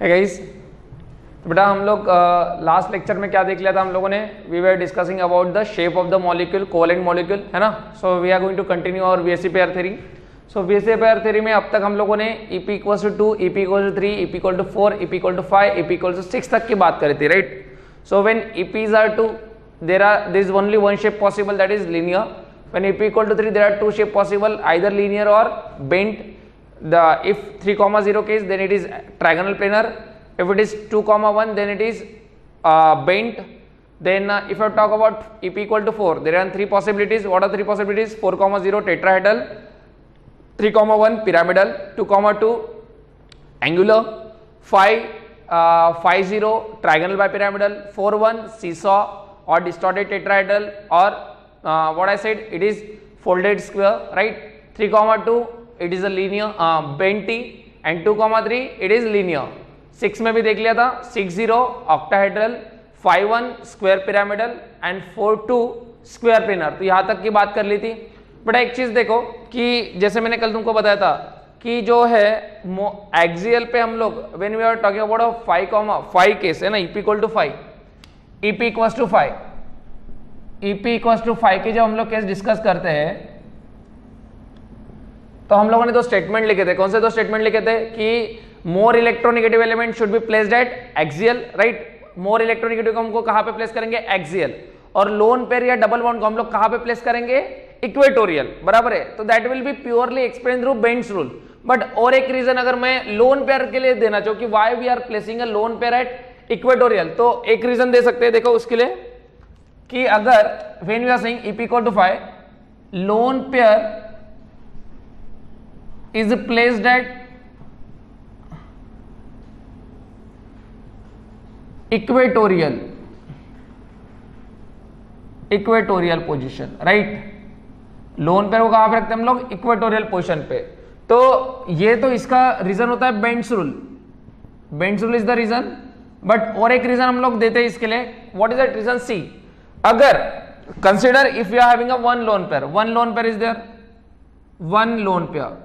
है गाइस, बेटा हम लोग लास्ट लेक्चर में क्या देख लिया था हम लोगों ने, we were discussing about the shape of the molecule, covalent molecule, है ना। So we are going to continue और वीएससी पेयर थ्योरी। सो वीएससी पेयर थ्योरी में अब तक हम लोगों ने EP = 2, EP = 3, EP = 4, EP = 5, EP = 6 तक की बात करी थी, right. So when EPs are 2, there is only one shape possible, that is linear. When EP = 3, there are two shape possible, either linear or bent. If 3,0 case, then it is trigonal planar. If it is 2,1, then it is bent. Then if I talk about EP = 4, there are three possibilities. What are three possibilities? 4,0 tetrahedral, 3,1 pyramidal, 2,2 angular, 5,0 trigonal bipyramidal, 4,1 seesaw or distorted tetrahedral, or what I said, it is folded square, right. 3,2 it is a linear benty, and 2,3 it is linear. 6 में भी देख लिया था, 6,0 octahedral, 5,1 square pyramidal and 4,2 square planar। तो यहाँ तक की बात कर ली थी। बट एक चीज देखो कि जैसे मैंने कल तुमको बताया था कि जो है एक्सियल पे हम लोग when we are talking about 5,5 case है ना, EP = 5, EP = 5, EP = 5 के जब हम लोग केस डिस्कस करते हैं तो हम लोगों ने दो स्टेटमेंट लिखे थे। कौन से दो स्टेटमेंट लिखे थे? कि more electronegative element should be placed at axial, right. More electronegative को हमको कहां पे प्लेस करेंगे? एक्सियल। और लोन पेयर या डबल बॉन्ड को हम लोग कहां पे प्लेस करेंगे? इक्वेटोरियल, बराबर है। तो that will be purely explain through Bent's rule. But और एक रीजन अगर मैं लोन पेयर के लिए देना चाहूँ कि why we are placing a lone pair at equatorial, तो एक रीजन दे सकते हैं। देखो उसके लिए कि अगर when we are saying EP = 5, lone pair is placed at equatorial position, right. Lone pair को कहां पे रखते हैं हम लोग? इक्वेटोरियल पोजीशन पे। तो ये तो इसका रीजन होता है Bent's rule. Bent's rule is the reason. But और एक रीजन हम लोग देते हैं इसके लिए। What is that reason? See, अगर consider if you are having a one lone pair is there, one lone pair.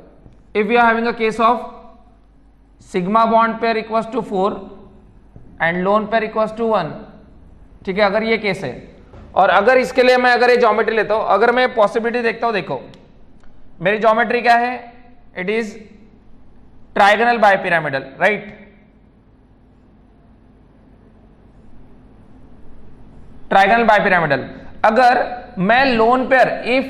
If you are having a case of sigma bond pair equals to 4 and lone pair equals to 1, ठीक है, अगर ये case है, और अगर इसके लिए मैं अगर ये ज्योमेट्री लेता हूं, अगर मैं पॉसिबिलिटी देखता हूं, देखो मेरी ज्योमेट्री क्या है? It is trigonal bipyramidal, right. Trigonal bipyramidal. अगर मैं lone pair, if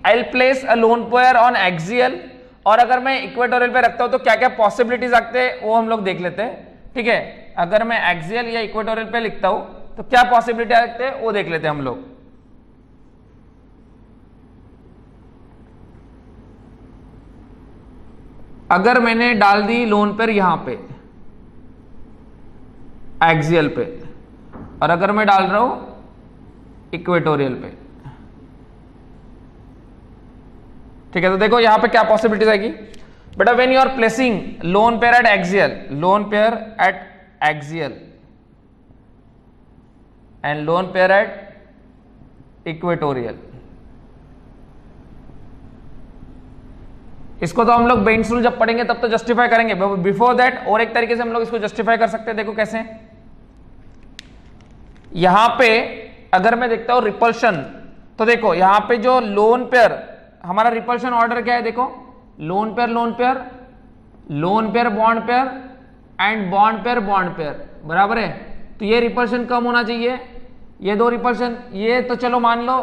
I place a lone pair on axial, और अगर मैं इक्वेटोरियल पे रखता हूं तो क्या क्या पॉसिबिलिटीज रखते हैं वो हम लोग देख लेते हैं, ठीक है। अगर मैं एक्सियल या इक्वेटोरियल पे लिखता हूं तो क्या पॉसिबिलिटी रखते हैं वो देख लेते हैं हम लोग। अगर मैंने डाल दी लोन पेयर यहां पे एक्सियल पे, और अगर मैं डाल रहा हूं इक्वेटोरियल पे, ठीक है, तो देखो यहां पे क्या पॉसिबिलिटीज आएगी बेटा। When you are placing lone pair at axial, lone pair at axial and lone pair at equatorial, इसको तो हम लोग बेंड्स रूल जब पढ़ेंगे तब तो जस्टिफाई करेंगे। बिफोर दैट और एक तरीके से हम लोग इसको जस्टिफाई कर सकते हैं। देखो कैसे, यहां पे अगर मैं देखता हूं रिपल्शन, तो देखो यहां पे जो लोन पेयर, हमारा रिपल्शन ऑर्डर क्या है? देखो lone pair lone pair, lone pair bond pair and bond pair, बराबर है। तो ये रिपल्शन कम होना चाहिए, ये दो रिपल्शन, ये तो चलो मान लो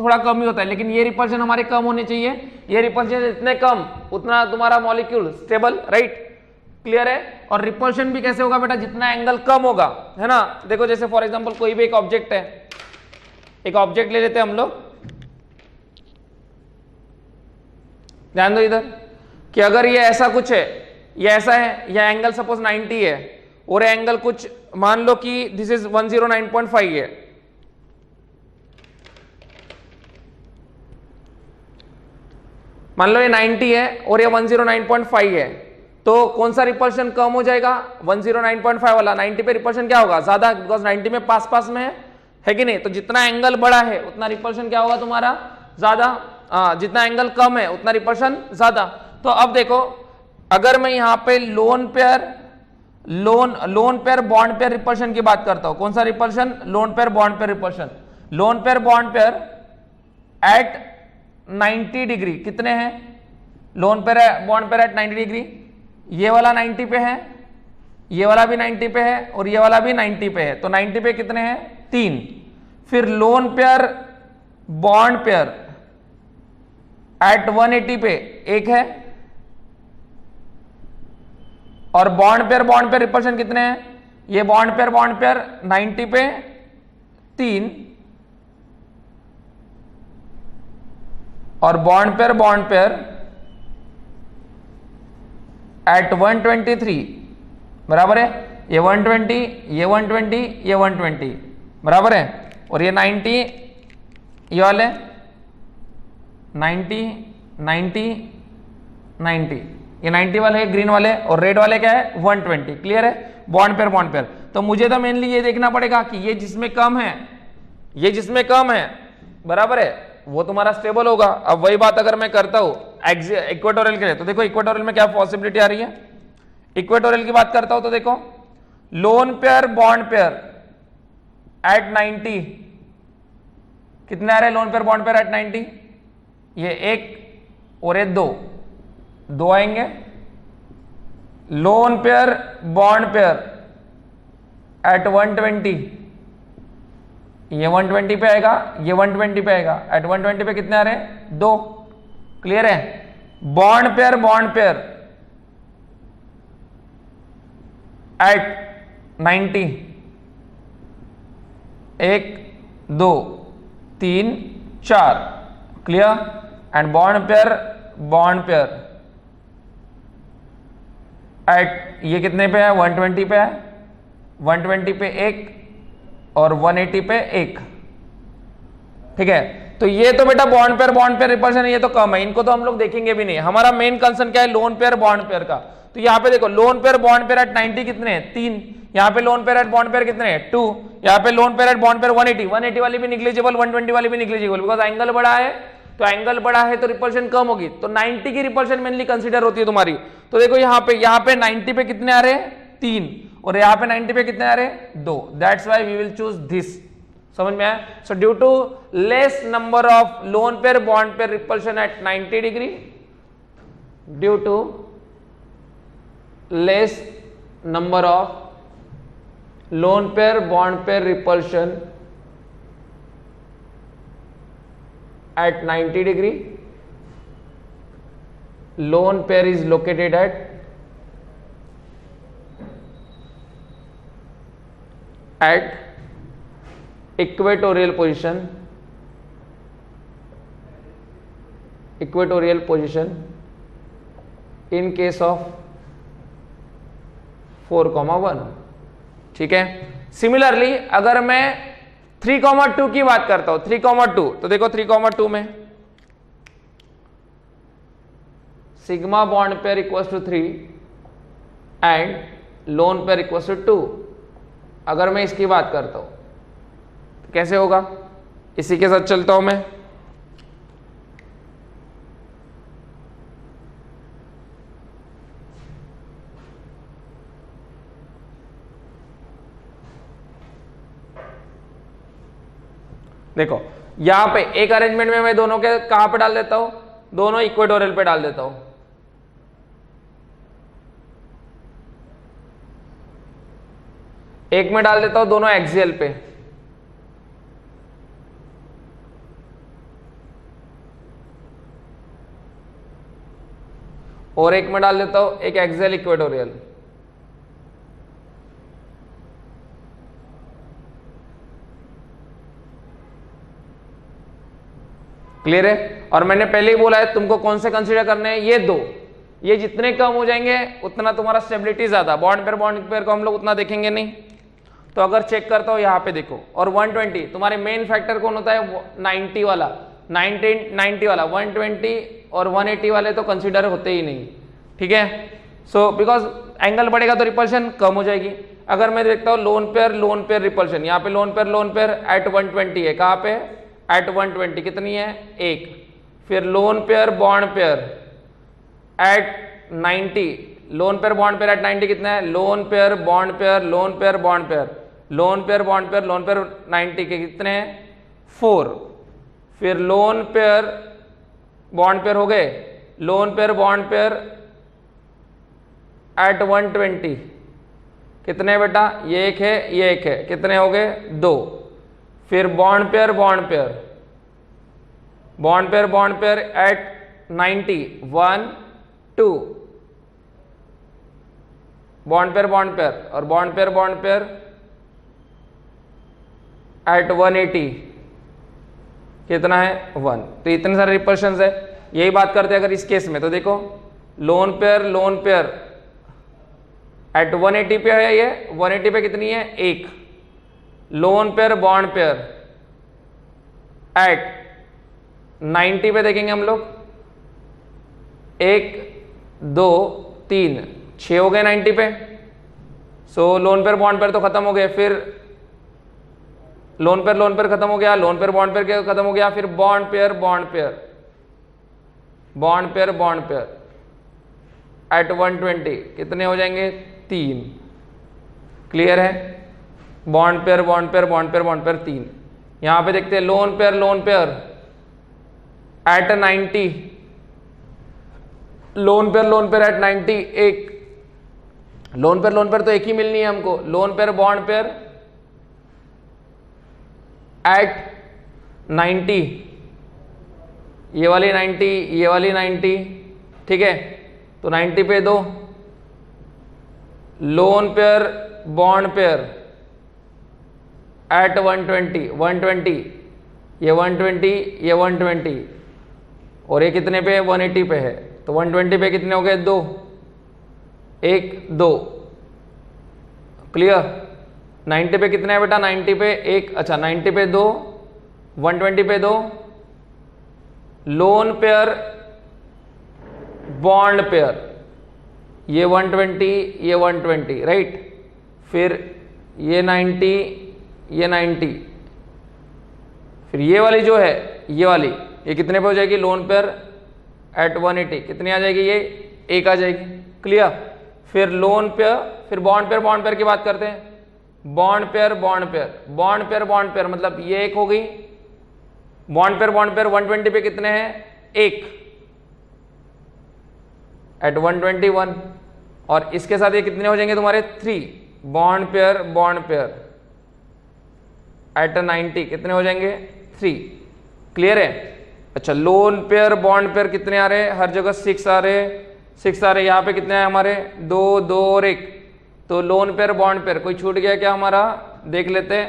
थोड़ा कम ही होता है, लेकिन ये रिपल्शन हमारे कम होने चाहिए। ये रिपल्शन जितने कम उतना तुम्हारा मॉलिक्यूल स्टेबल, राइट, क्लियर है। और रिपल्शन भी कैसे होगा बेटा? जितना एंगल कम होगा, है ना। देखो जैसे फॉर एग्जांपल कोई भी एक ऑब्जेक्ट है, एक ऑब्जेक्ट ले लेते हैं हम लोग, ध्यान दो इधर कि अगर ये ऐसा कुछ है, ये ऐसा है, यह एंगल सपोज 90 है, और एंगल कुछ मान लो कि दिस इज 109.5 है, मान लो ये 90 है और ये 109.5 है, तो कौन सा रिपल्शन कम हो जाएगा? 109.5 वाला। 90 पे रिपल्शन क्या होगा? ज्यादा, बिकॉज 90 में पास में है कि नहीं। तो जितना एंगल बड़ा है उतना रिपल्शन क्या होगा तुम्हारा? ज्यादा। जितना एंगल कम है उतना रिपल्शन ज्यादा। तो अब देखो अगर मैं यहां पे lone pair lone pair bond pair repulsion की बात करता हूं। कौन सा repulsion? Lone pair bond pair repulsion. Lone pair bond pair at 90 degree कितने हैं? Lone pair bond pair at 90 degree, ये वाला 90 पे है, ये वाला भी 90 पे है और ये वाला भी 90 पे है, तो 90 पे कितने हैं? 3। फिर lone pair bond pair at 180 पे एक है, और बॉन्ड पेयर रिपल्शन कितने हैं? ये बॉन्ड पेयर 90 पे 3, और बॉन्ड पेयर एट 123 बराबर है। ये 120, ये 120, ये 120 बराबर है, और ये 90, ये वाले 90, 90, 90, ये 90 वाले है ग्रीन वाले, और रेड वाले क्या है? 120। क्लियर है? Bond pair. तो मुझे तो मेनली ये देखना पड़ेगा कि ये जिसमें कम है, ये जिसमें कम है बराबर है, वो तुम्हारा स्टेबल होगा। अब वही बात अगर मैं करता हूं इक्वेटोरियल के लिए, तो देखो इक्वेटोरियल में क्या पॉसिबिलिटी आ रही है। इक्वेटोरियल की बात करता हूं तो देखो lone pair bond pair at 90 कितने आ रहे हैं? Lone pair bond pair at 90, ये एक और ये दो आएंगे। Lone pair bond pair at 120, ये 120 पे आएगा, ये 120 पे आएगा, एट 120 पे कितने आ रहे हैं? 2। क्लियर है? Bond pair at 90, 1 2 3 4। Clear? And bond pair at ये कितने पे है? 120 पे है, 120 पे 1 और 180 पे 1। ठीक है, तो ये तो बेटा बॉन्ड पेयर रिपल्शन है, ये तो कम है, इनको तो हम लोग देखेंगे भी नहीं। हमारा मेन कंसर्न क्या है? लोन पेयर बॉन्ड पेयर का। तो यहाँ पे देखो lone pair bond pair at 90 कितने हैं? 3। यहाँ पे lone pair at bond pair कितने हैं? 2। यहाँ पे lone pair at bond pair 180 वाली भी निग्लिजिबल, 120 वाली भी निग्लिजिबल, बिकॉज एंगल बड़ा है। तो एंगल बड़ा है तो रिपल्शन कम होगी, तो 90 की रिपल्शन मेनली कंसीडर होती है तुम्हारी। तो देखो यहाँ पे 90 पे कितने आ रहे हैं? 3, और यहाँ पे 90 पे कितने आ रहे हैं? 2। That's why we will choose this. समझ में आया? So due to less number of lone pair bond pair repulsion at 90 degree, due to less number of lone pair bond pair repulsion at 90 degree, lone pair is located at equatorial position in case of 4,1। ठीक है। Similarly अगर मैं 3,2 की बात करता हूं, 3,2, तो देखो 3,2 में sigma bond pair equals to 3 and lone pair equals to 2। अगर मैं इसकी बात करता हूं तो कैसे होगा? इसी के साथ चलता हूं मैं। देखो यहां पे एक अरेंजमेंट में मैं दोनों के कहां पे डाल देता हूं? दोनों इक्वेटोरियल पे डाल देता हूं। एक में डाल देता हूं दोनों एक्सियल पे, और एक में डाल देता हूं एक एक्सियल इक्वेटोरियल। क्लियर है? और मैंने पहले ही बोला है तुमको कौन से कंसीडर करने हैं? ये दो। ये जितने कम हो जाएंगे उतना तुम्हारा स्टेबिलिटी ज्यादा। बॉन्ड पेयर को हम लोग उतना देखेंगे नहीं। तो अगर चेक करता हो यहाँ पे देखो, और 120 तुम्हारे मेन फैक्टर कौन होता है? 90 वाला, 90 वाला। 120 और 180 वाले तो कंसीडर होते ही नहीं। ठीक है। सो बिकॉज एंगल बढ़ेगा तो रिपल्शन कम हो जाएगी। अगर मैं देखता हूँ लोन पेयर रिपल्शन, यहाँ पे लोन पेयर एट 120 है। कहाँ पे? एट 120 कितनी है? 1। फिर lone pair bond pair at 90, lone pair bond pair at 90 कितना है, lone pair bond pair lone pair bond pair lone pair bond pair lone pair 90 के कितने हैं 4। फिर लोन पेयर बॉन्ड पेयर हो गए, lone pair bond pair at 120 कितने बेटा, ये एक है ये एक है, कितने हो गए 2। फिर bond pair bond pair bond pair bond pair at 90 1 2 bond pair और बॉन्ड पेयर एट 180 कितना है 1। तो इतने सारे रिपल्शंस है। यही बात करते हैं अगर इस केस में, तो देखो लोन पेयर एट 180 पे है, ये 180 पे कितनी है 1। Lone pair bond pair at 90 पे देखेंगे हम लोग 1 2 3 6 हो गए 90 पे। सो लोन पेयर बॉन्ड पेयर तो खत्म हो गए, फिर लोन पेयर खत्म हो गया, लोन पेयर बॉन्ड पेयर खत्म हो गया, फिर बॉन्ड पेयर एट 120 कितने हो जाएंगे 3। क्लियर है, बॉन्ड पेयर 3। यहां पे देखते हैं lone pair at 90 lone pair at 90 1। Lone pair तो एक ही मिलनी है हमको। Lone pair bond pair at 90, ये वाली 90 ये वाली 90, ठीक है। तो 90 पे 2। Lone pair bond pair at 120 ये 120 और ये कितने पे 180 पे है। तो 120 पे कितने हो गए 2 1 2। क्लियर, 90 पे कितना है बेटा 90 पे 1, अच्छा 90 पे 2 120 पे 2। लोन पेयर बॉन्ड पेयर ये 120 राइट। फिर ये 90 ये 90, फिर ये वाली जो है ये कितने पे हो जाएगी लोन पेयर एट 180 कितनी आ जाएगी, ये 1 आ जाएगी। क्लियर, फिर लोन पेयर, फिर बॉन्ड पेयर की बात करते हैं। बॉन्ड पेयर मतलब ये 1 हो गई। बॉन्ड पेयर 120 पे कितने हैं 1 एट 121 और इसके साथ ये कितने हो जाएंगे तुम्हारे 3। बॉन्ड पेयर एट 90 कितने हो जाएंगे 3। क्लियर है। अच्छा, लोन पेयर बॉन्ड पेयर कितने आ रहे हैं, हर जगह 6 आ रहे हैं। यहाँ पे कितने हैं हमारे 2 2 और 1। तो लोन पेयर बॉन्ड पेयर कोई छूट गया क्या हमारा, देख लेते हैं।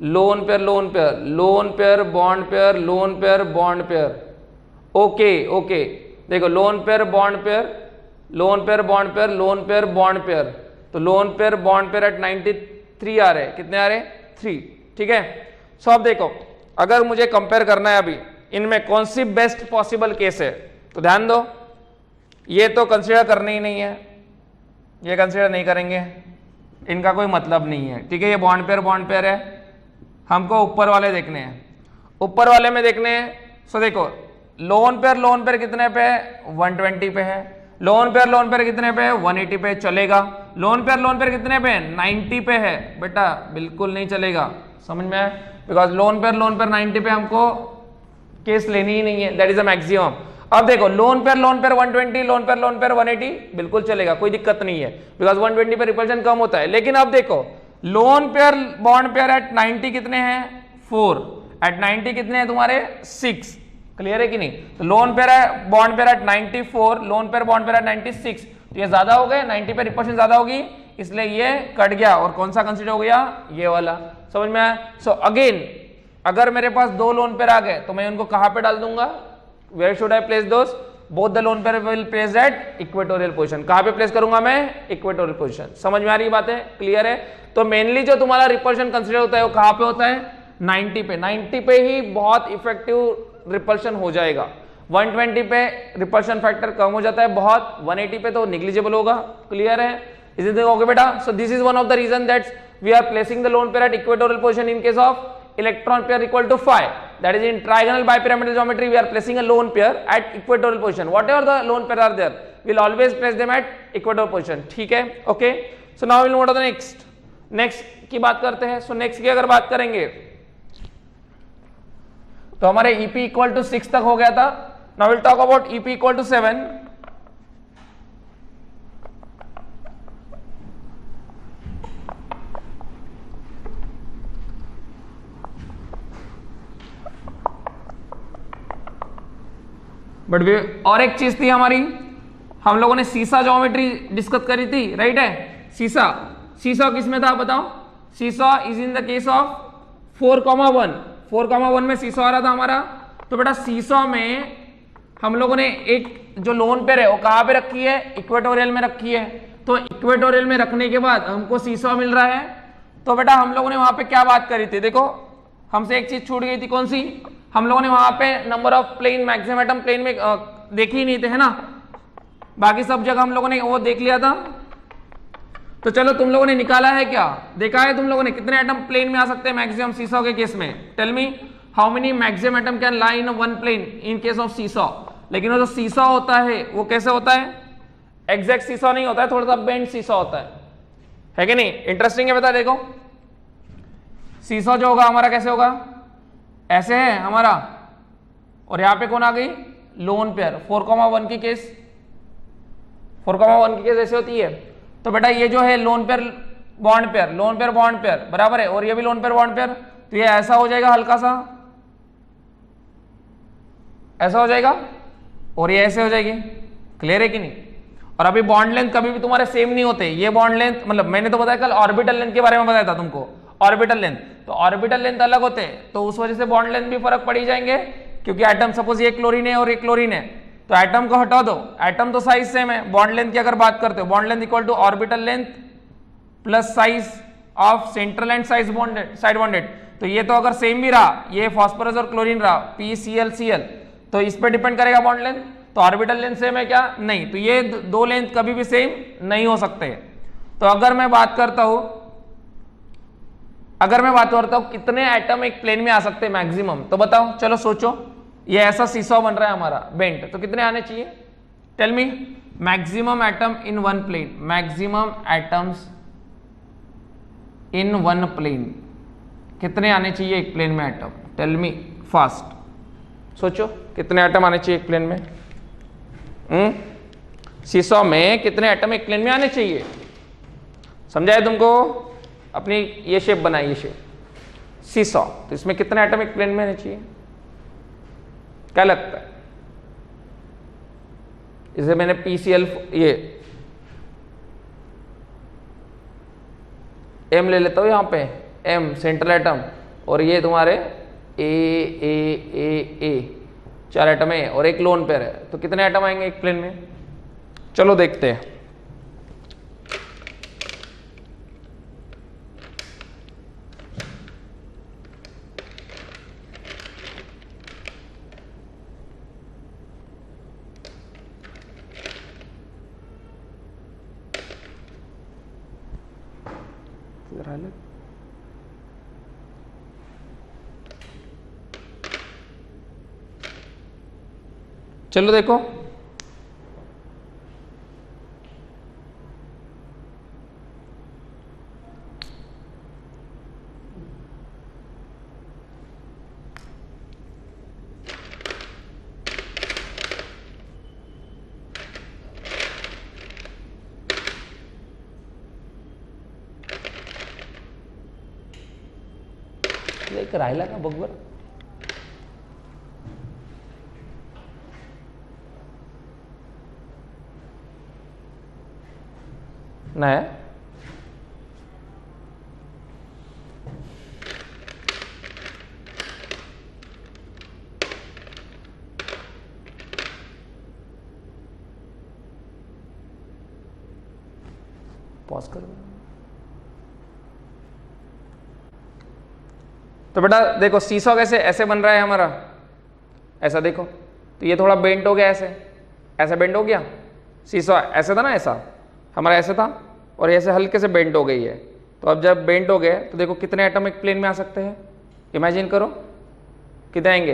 Lone pair bond pair okay. देखो लोन पेयर बॉन्ड पेयर तो lone pair bond pair at 93 आ रहे हैं, कितने आ रहे हैं 3। ठीक है। सो अब देखो अगर मुझे कंपेयर करना है अभी इनमें कौन सी बेस्ट पॉसिबल केस है, तो ध्यान दो ये तो कंसीडर करने ही नहीं है, ये कंसीडर नहीं करेंगे, इनका कोई मतलब नहीं है। ठीक है, ये बॉन्ड पेयर है, हमको ऊपर वाले देखने हैं। ऊपर वाले में देखने हैं। सो देखो लोन पेयर कितने पे है 120 पे है। लोन पेयर कितने पे है 180 पे, चलेगा। लोन पेयर कितने पे है 90 पे है, बेटा बिल्कुल नहीं चलेगा। समझ में आया, बिकॉज लोन पेयर 90 पे हमको केस लेनी ही नहीं है, दैट इज अ मैक्सिमम। अब देखो लोन पेयर 120, लोन पेयर 180 बिल्कुल चलेगा, कोई दिक्कत नहीं है, बिकॉज 120 पे रिपल्शन कम होता है। लेकिन अब देखो lone pair bond pair at 90 कितने हैं 4, एट 90 कितने हैं तुम्हारे 6। क्लियर है कि नहीं। तो लोन पेयर है bond pair at 94, lone pair bond pair at 96, तो ये ज्यादा हो गए, 90 पे रिपल्शन ज्यादा होगी, इसलिए ये कट गया और कौन सा कंसीडर हो गया, ये वाला। समझ में आया। सो अगेन अगर मेरे पास 2 लोन पेयर आ गए तो मैं उनको कहां पे डाल दूंगा, where should I place those, both the lone pair will place at equatorial position. कहां पे प्लेस करूंगा मैं, इक्वेटोरियल पोजीशन। समझ में आ रही बात है, क्लियर है। तो मेनली जो तुम्हारा रिपल्शन कंसीडर होता है वो कहां पे होता है 90 पे। 90 पे ही बहुत इफेक्टिव रिपल्शन हो जाएगा। 120 पे रिपल्शन फैक्टर कम हो जाता है बहुत, 180 पे तो निग्लिजिबल होगा। क्लियर है, इज इट ओके बेटा। So this is one of the reason that we are placing the lone pair at equatorial position in case of electron pair equal to 5, that is in trigonal bipyramidal geometry we are placing a lone pair at equatorial position. Whatever the lone pair are there, will always place them at equator position, ठीक है, okay. So now will move on the next की बात करते हैं। So next की अगर बात करेंगे तो हमारे ईपी इक्वल टू 6 तक हो गया था। Now will talk about EP equal to 7। But we और एक चीज थी हमारी, हम लोगों ने सीसा ज्योमेट्री डिस्कस करी थी, राइट है। सीसा किस में था बताओ? सीसा is in the case of 4,1 4,1 में सीसा आ रहा था हमारा। तो बेटा सीसा में हम लोगों ने एक जो लोन पेयर है वो कहां पे रखी है? इक्वेटोरियल में रखी है। तो इक्वेटोरियल में रखने के बाद हमको सीसा मिल रहा है। तो बेटा हम लोगों ने वहां पे क्या बात करी थी? देखो हमसे एक चीज छूट गई थी, कौन सी? हम लोगों ने वहां पे number of plane, maximum atom plane में देखे ही नहीं थे, है ना। बाकी सब जगह हम लोगों ने वो देख लिया था। तो चलो तुम लोगों ने निकाला है क्या? देखा है तुम लोगों ने कितने एटम प्लेन में आ सकते हैं मैक्सिमम सीसॉ के केस में? Tell me how many maximum atom can lie in one plane in case of seesaw. लेकिन वो जो सीसॉ होता है वो कैसे होता है? एग्जैक्ट सीसॉ नहीं होता है, थोड़ा सा बेंड सीसॉ होता है कि नहीं? इंटरेस्टिंग है, बता। देखो सीसॉ जो होगा हमारा कैसे होगा? ऐसे है हमारा, और यहां पे कौन आ गई? Lone pair. 4,1 की केस 4,1 की केस ऐसे होती है। तो बेटा ये जो है lone pair bond pair, lone pair bond pair बराबर है, और ये भी लोन पेयर बॉन्ड पेयर। तो ये ऐसा हो जाएगा, हल्का सा ऐसा हो जाएगा, और ये ऐसे हो जाएगी। क्लियर है कि नहीं? और अभी बॉन्ड लेंथ कभी भी तुम्हारे सेम नहीं होते। ये बॉन्ड लेंथ, मतलब मैंने तो बताया कल ऑर्बिटल लेंथ के बारे में बताया था तुमको, ऑर्बिटल लेंथ। तो ऑर्बिटल लेंथ अलग होते हैं, तो उस वजह से बॉन्ड लेंथ भी फर्क पड़ ही जाएंगे। क्योंकि एटम सपोज ये क्लोरीन है और ये क्लोरीन है, तो एटम को हटा दो, एटम तो साइज सेम है। बॉन्ड लेंथ की अगर बात करते हो, bond length equal to orbital length plus size of central and side bonded. तो ये तो अगर सेम भी रहा, ये फास्फोरस और क्लोरीन रहा PCl, तो इस पे डिपेंड करेगा बॉन्ड लेंथ। तो ऑर्बिटल लेंथ सेम है क्या? नहीं। तो ये दो लेंथ कभी भी सेम नहीं हो सकते। तो अगर मैं बात करता हूं कितने एटम एक प्लेन में आ सकते हैं मैक्सिमम, तो बताओ, चलो सोचो। ये ऐसा सीसॉ बन रहा है हमारा बेंट, तो कितने आने चाहिए? Tell me maximum atom in one plane, maximum atoms in one plane कितने आने चाहिए एक प्लेन में एटम? टेल मी फास्ट, सोचो कितने एटम आने चाहिए एक प्लेन में? सीसॉ में कितने एटम एक प्लेन में आने चाहिए? समझाए तुमको? अपनी ये शेप बनाई, ये शेप सीसॉ, तो इसमें कितने एटम एक प्लेन में आने चाहिए? क्या लगता है? इसे मैंने PCl ये M ले लेता हूं यहां पे, M सेंट्रल एटम, और ये तुम्हारे A 4 एटम है और एक लोन पेयर है। तो कितने एटम आएंगे एक प्लेन में? चलो देखते हैं। चलो देखो, एक राहिला का बघ बरं. नाही पॉज करो. तो बेटा देखो सीसॉ कैसे ऐसे बन रहा है हमारा, ऐसा देखो. तो ये थोड़ा बेंट हो गया, ऐसे ऐसे बेंट हो गया. सीसॉ ऐसे था ना, ऐसा हमारा ऐसे था और ऐसे हल्के से बेंट हो गई है. तो अब जब बेंट हो गए तो देखो कितने एटम एक प्लेन में आ सकते हैं. इमेजिन करो कितने आएंगे.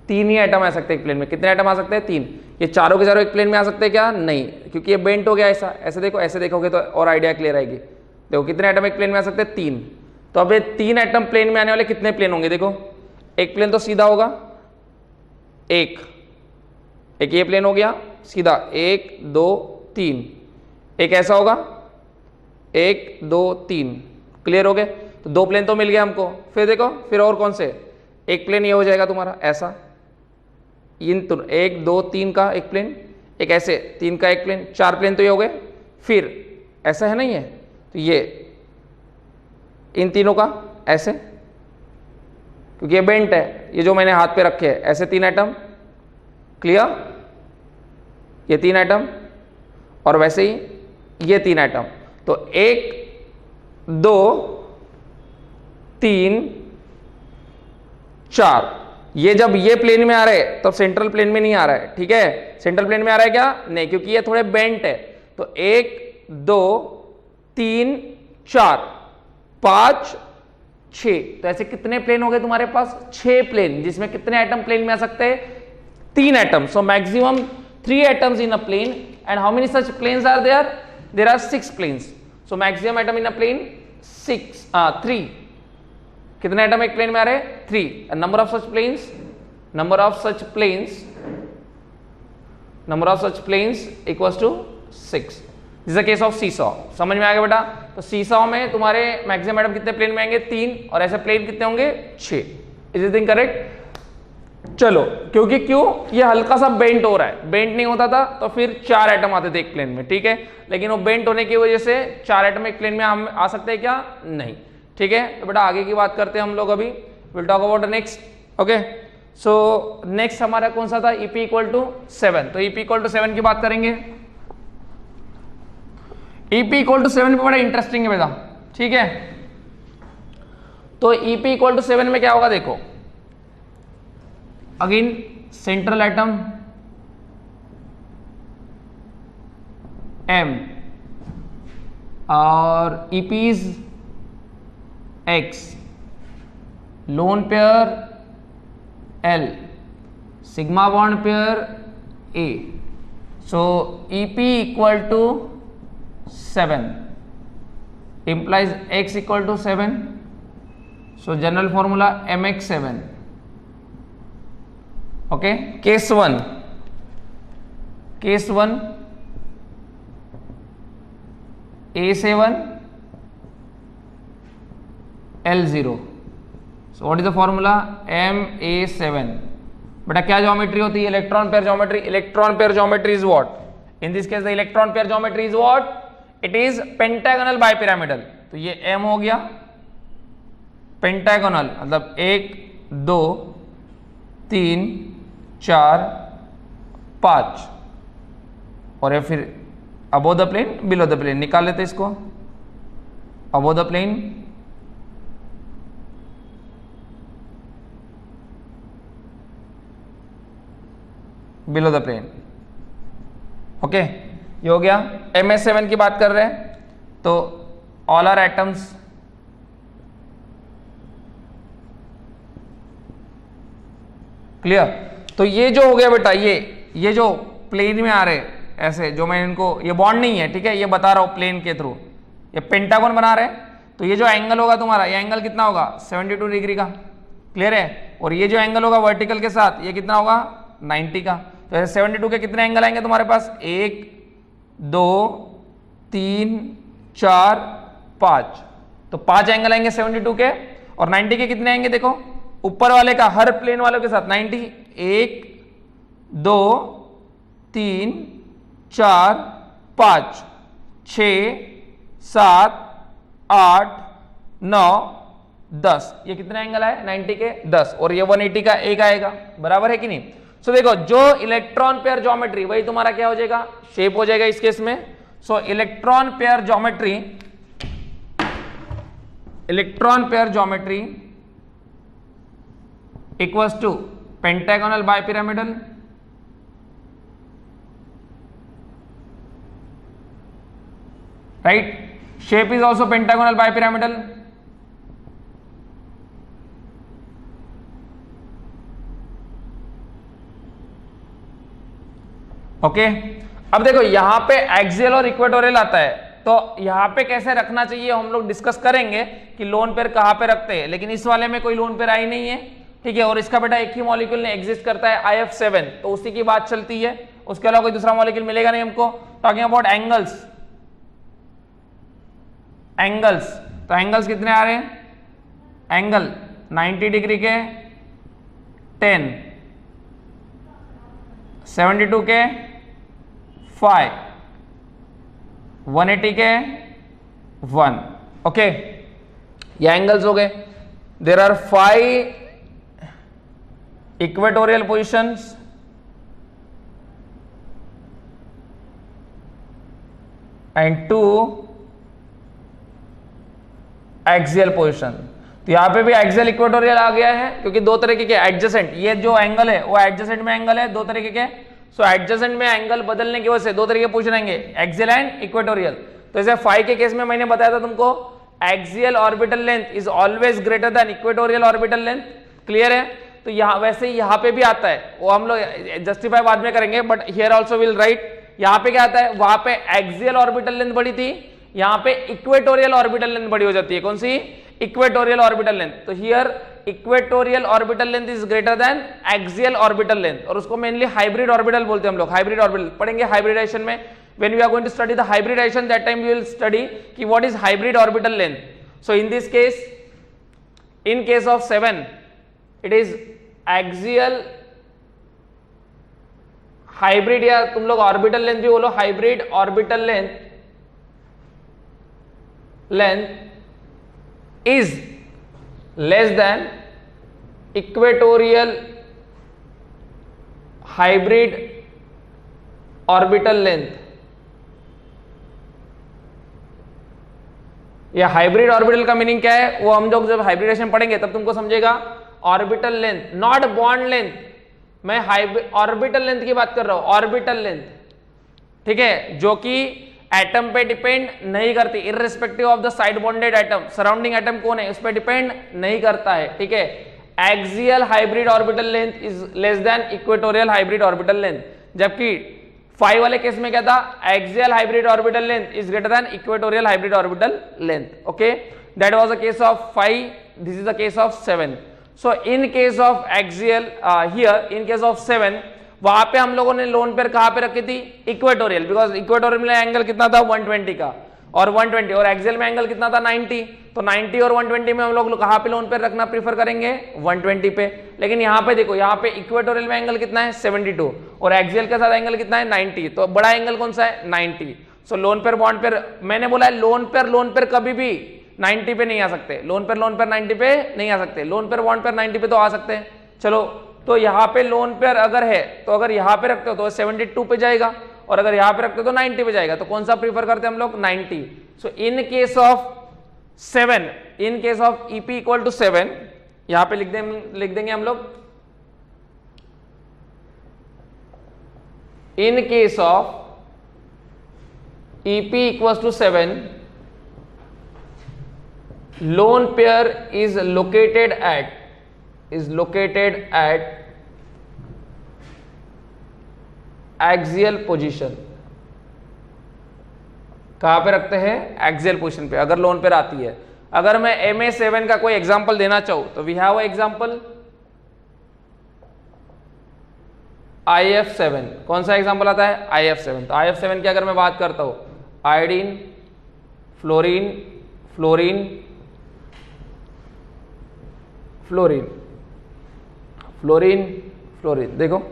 3 ही एटम आ सकते हैं एक प्लेन में। कितने एटम आ सकते हैं? 3। ये चारों के चारों एक प्लेन में आ सकते हैं क्या? नहीं, क्योंकि ये बेंट हो गया ऐसा। ऐसे देखो, ऐसे देखोगे तो और आइडिया क्लियर आएगी। देखो कितने एटम एक प्लेन में आ सकते हैं? 3। तो अब ये 3 एटम प्लेन में आने वाले कितने प्लेन होंगे? देखो एक प्लेन तो सीधा होगा, एक ये प्लेन हो गया सीधा, 1 2 3। एक ऐसा होगा, 1 2 3। क्लियर हो गए? तो 2 प्लेन तो मिल गया हमको। फिर देखो, फिर और कौन से? एक प्लेन ये हो जाएगा तुम्हारा ऐसा, इन 1 2 3 का एक प्लेन, एक ऐसे 3 का एक प्लेन, 4 प्लेन तो ये हो गए। फिर ऐसा है नहीं है, तो ये इन तीनों का ऐसे, क्योंकि ये बेंट है, ये जो मैंने हाथ पे रखे हैं ऐसे 3 एटम। क्लियर? ये 3 एटम और वैसे ही ये 3 एटम। तो 1 2 3 4। ये जब ये प्लेन में आ रहे हैं तब सेंट्रल प्लेन में नहीं आ रहा है। ठीक है, सेंट्रल प्लेन में आ रहा है क्या? नहीं, क्योंकि ये थोड़े बेंट है। तो 1 2 3 4 5 6। तो ऐसे कितने प्लेन हो गए तुम्हारे पास? 6 प्लेन, जिसमें कितने एटम प्लेन में आ सकते हैं? 3 atom. So maximum 3 atoms in a plane. And how many such planes are there? There are 6 planes. So maximum atom in a plane 3. कितने एटम एक प्लेन में आ रहे हैं? 3. And number of such planes equals to 6. This is the case of seesaw. समझ में आ गया बेटा? तो seesaw में तुम्हारे मैक्सिमम एटम कितने प्लेन में आएंगे? 3, और ऐसे प्लेन कितने होंगे? 6. Is this thing correct? चलो, क्योंकि क्यों? ये हल्का सा बेंट हो रहा है। बेंट नहीं होता था तो फिर 4 एटम आते थे एक प्लेन में। ठीक है, लेकिन वो बेंट होने की वजह से 4 एटम एक प्लेन में आ सकते हैं क्या? नहीं। ठीक है, तो बेटा आगे की बात करते हैं हम लोग अभी। Will talk about the next. Okay, so next हमारा कौन सा था? EP = 7। तो EP = 7 की बात करेंगे। EP = 7 पे बड़ा इंटरेस्टिंग है बेटा। ठीक है, तो EP = 7 में क्या होगा? देखो अगेन सेंट्रल एटम M और EPs X, lone pair L, sigma bond pair A। So EP = 7 implies X = 7. So general formula MX7। Okay, case 1 A7 L0। So what is the formula? MA7। बेटा क्या geometry होती है? Electron pair geometry. Electron pair geometry is what? In this case the electron pair geometry is what? It is pentagonal bipyramidal. तो ये M हो गया pentagonal, मतलब 1 2 3 4 5, और ये फिर above the plane below the plane. निकाल लेते इसको। Above the plane below the plane. Okay, ये हो गया। MS7 की बात कर रहे हैं तो ऑल आर एटम्स क्लियर। तो ये जो हो गया बेटा, ये जो प्लेन में आ रहे ऐसे, जो मैं इनको, ये बॉन्ड नहीं है, ठीक है, ये बता रहा हूं प्लेन के थ्रू, ये पेंटागन बना रहे हैं। तो ये जो एंगल होगा तुम्हारा, ये एंगल कितना होगा? 72 डिग्री का। क्लियर है? और ये जो एंगल होगा वर्टिकल के साथ, ये कितना होगा? 90 का। तो ऐसे 72 के कितने एंगल आएंगे तुम्हारे पास? 1 2 3 4 5। तो 5 एंगल आएंगे 72 के। और 90 के कितने आएंगे? देखो ऊपर वाले का, हर प्लेन वालों के साथ 90। 1 2 3 4 5 6 7 8 9 10। ये कितने एंगल आए 90 के? 10। और ये 180 का एक आएगा, बराबर है कि नहीं? सो देखो, जो इलेक्ट्रॉन पेयर ज्योमेट्री, वही तुम्हारा क्या हो जाएगा? शेप हो जाएगा इस केस में। सो electron pair geometry equals to pentagonal bipyramidal, right? Shape is also pentagonal bipyramidal. Okay, अब देखो यहाँ पे एक्सियल और इक्वेटोरियल आता है, तो यहाँ पे कैसे रखना चाहिए हम लोग डिस्कस करेंगे कि लोन पेयर कहाँ पे रखते हैं, लेकिन इस वाले में कोई लोन पेयर आई नहीं है, ठीक है, और इसका बेटा एक ही मॉलिक्यूल ने एग्जिस्ट करता है IF7, तो उसी की बात चलती है, उसके अलावा कोई दूसरा मॉलिक्यूल मिलेगा नहीं हमको। टॉकिंग अबाउट एंगल्स, एंगल्स, तो एंगल्स कितने आ रहे हैं, एंगल 90 डिग्री के 10, 72 के 5, 180 के 1, ओके, ये एंगल्स हो गए। There are 5 equatorial positions and 2 axial position. तो यहां पे भी एक्सियल इक्वेटोरियल आ गया है, क्योंकि दो तरीके के एडजेसेंट, ये जो एंगल है वो एडजेसेंट में एंगल है, दो तरीके के, सो एडजेसेंट में एंगल बदलने की वजह से दो तरीके पोजीशन आएंगे, एक्सियल एंड इक्वेटोरियल। तो जैसे फाई के केस में मैंने बताया था तुमको, axial orbital length is always greater than equatorial orbital length, clear है। तो यहाँ वैसे ही यहाँ पे भी आता है, वो हम लोग जस्टिफाई बाद में करेंगे, but here also will write. यहाँ पे क्या आता है, वहां पे एक्सियल ऑर्बिटल लेंथ बड़ी थी, यहाँ पे इक्वेटोरियल ऑर्बिटल लेंथ बड़ी हो जाती है, कौन सी, इक्वेटोरियल ऑर्बिटल लेंथ। तो here equatorial orbital length is greater than axial orbital length, और उसको मेनली हाइब्रिड ऑर्बिटल बोलते हैं हम लोग, हाइब्रिड ऑर्बिटल पढ़ेंगे हाइब्रिडाइजेशन में। when we are going to study the hybridization, that time we will study ki what is hybrid orbital length. So in this case, in case of 7 it is axial hybrid, या तुम लोग orbital length भी बोलो, hybrid orbital length is less than equatorial hybrid orbital length. या hybrid orbital का meaning क्या है, वो हम लोग जब हाइब्रिडेशन पढ़ेंगे तब तुमको समझेगा। Orbital length, not bond length, मैं ऑर्बिटल लेंथ की बात कर रहा हूं, ऑर्बिटल लेंथ, ठीक है, जो कि एटम पे डिपेंड नहीं करती, irrespective of the side bonded atom, surrounding atom कौन है उस पर डिपेंड नहीं करता है, ठीक है। Axial hybrid orbital length is less than equatorial hybrid orbital length, जबकि 5 वाले केस में क्या था, axial hybrid orbital length is greater than equatorial hybrid orbital length, okay, that was the case of 5, this is the case of 7। So in case of axial, here in case of 7, वहां पे हम लोगों ने lone pair कहां पे रखी थी, equatorial, because equatorial में एंगल कितना था 120 का, और 120, और एक्सियल में एंगल कितना था 90, तो 90 और 120 में हम लोग कहां पे लोन पेयर रखना प्रीफर करेंगे, 120 पे। लेकिन यहाँ पे देखो, यहाँ पे इक्वेटोरियल में एंगल कितना है 72, और एक्सियल के साथ एंगल कितना है 90, तो बड़ा एंगल कौन सा है 90। सो लोन पेयर बॉन्ड पेयर, मैंने बोला है लोन पेयर कभी भी 90 पे नहीं आ सकते, लोन पेयर 90 पे नहीं आ सकते, लोन पेयर बॉन्ड पेयर 90 पे तो आ सकते हैं। चलो, तो यहाँ पे लोन पेयर अगर है, तो अगर यहाँ पे रखते हो तो 72 पे जाएगा, और अगर यहाँ पे रखते हो तो 90 पे जाएगा, तो कौन सा प्रीफर करते हैं हम लोग, 90। So in case of 7, in case of EP equal to 7, यहां पे लिख देंगे हम लोग, in case of EP equal to 7, lone pair is located at axial position. कहां पे रखते हैं, एक्सियल पोजीशन पे, अगर लोन पेयर आती है। अगर मैं MA7 का कोई एग्जांपल देना चाहूं तो we have a example IF7, कौन सा एग्जांपल आता है, IF7। तो IF7 की अगर मैं बात करता हूं, iodine, fluorine, fluorine, fluorine, fluorine, fluorine, देखो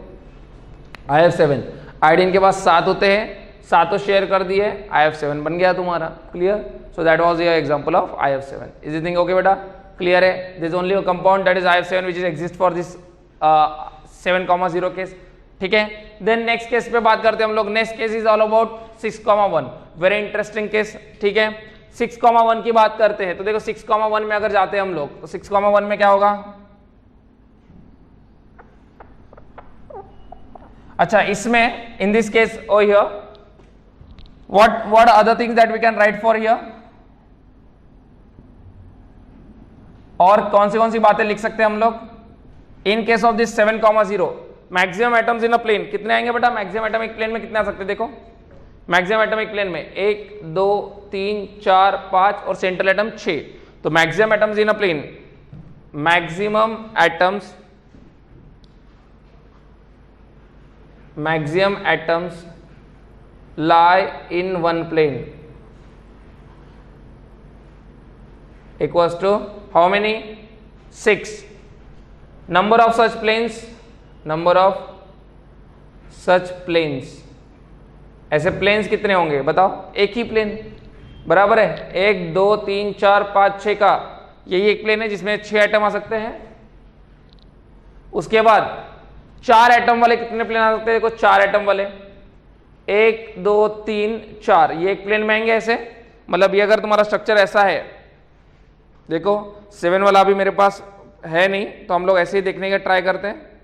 IF7, आयोडीन के पास 7 होते हैं, 7 शेयर कर दिए, IF7 बन गया तुम्हारा, clear. So that was your example of IF7। Is this thing okay बेटा, क्लियर है। This only a compound that is IF7 which is exist for this 7,0 case, ठीक है। देन नेक्स्ट केस पे बात करते हैं हम लोग। Next case is all about 6,1, very interesting case, ठीक है। 6,1 की बात करते हैं, तो देखो 6,1 में अगर जाते हैं हम लोग, तो 6,1 में क्या होगा, अच्छा, इसमें in this case oh here, what other things that we can write for here, और कौन सी बातें लिख सकते हैं हम लोग। In case of this 7,0, maximum atoms in a plane कितने आएंगे बेटा? मैक्सिमम एटम एक प्लेन में कितने आ सकते हैं? देखो मैक्सिमम एटम एक प्लेन में 1 2 3 4 5 और सेंट्रल एटम 6। तो maximum atoms in a plane, maximum atoms lie in one plane equals to how many? 6. Number of such planes, ऐसे प्लेन्स कितने होंगे बताओ? एक ही प्लेन बराबर है 1 2 3 4 5 6 का, यही एक प्लेन है जिसमें 6 एटम आ सकते हैं। उसके बाद 4 एटम वाले कितने प्लेन आ सकते हैं? देखो 4 एटम वाले 1 2 3 4 ये एक प्लेन में आएंगे ऐसे। मतलब ये अगर तुम्हारा स्ट्रक्चर ऐसा है, देखो 7 वाला अभी मेरे पास है नहीं, तो हम लोग ऐसे ही देखने का ट्राई करते हैं।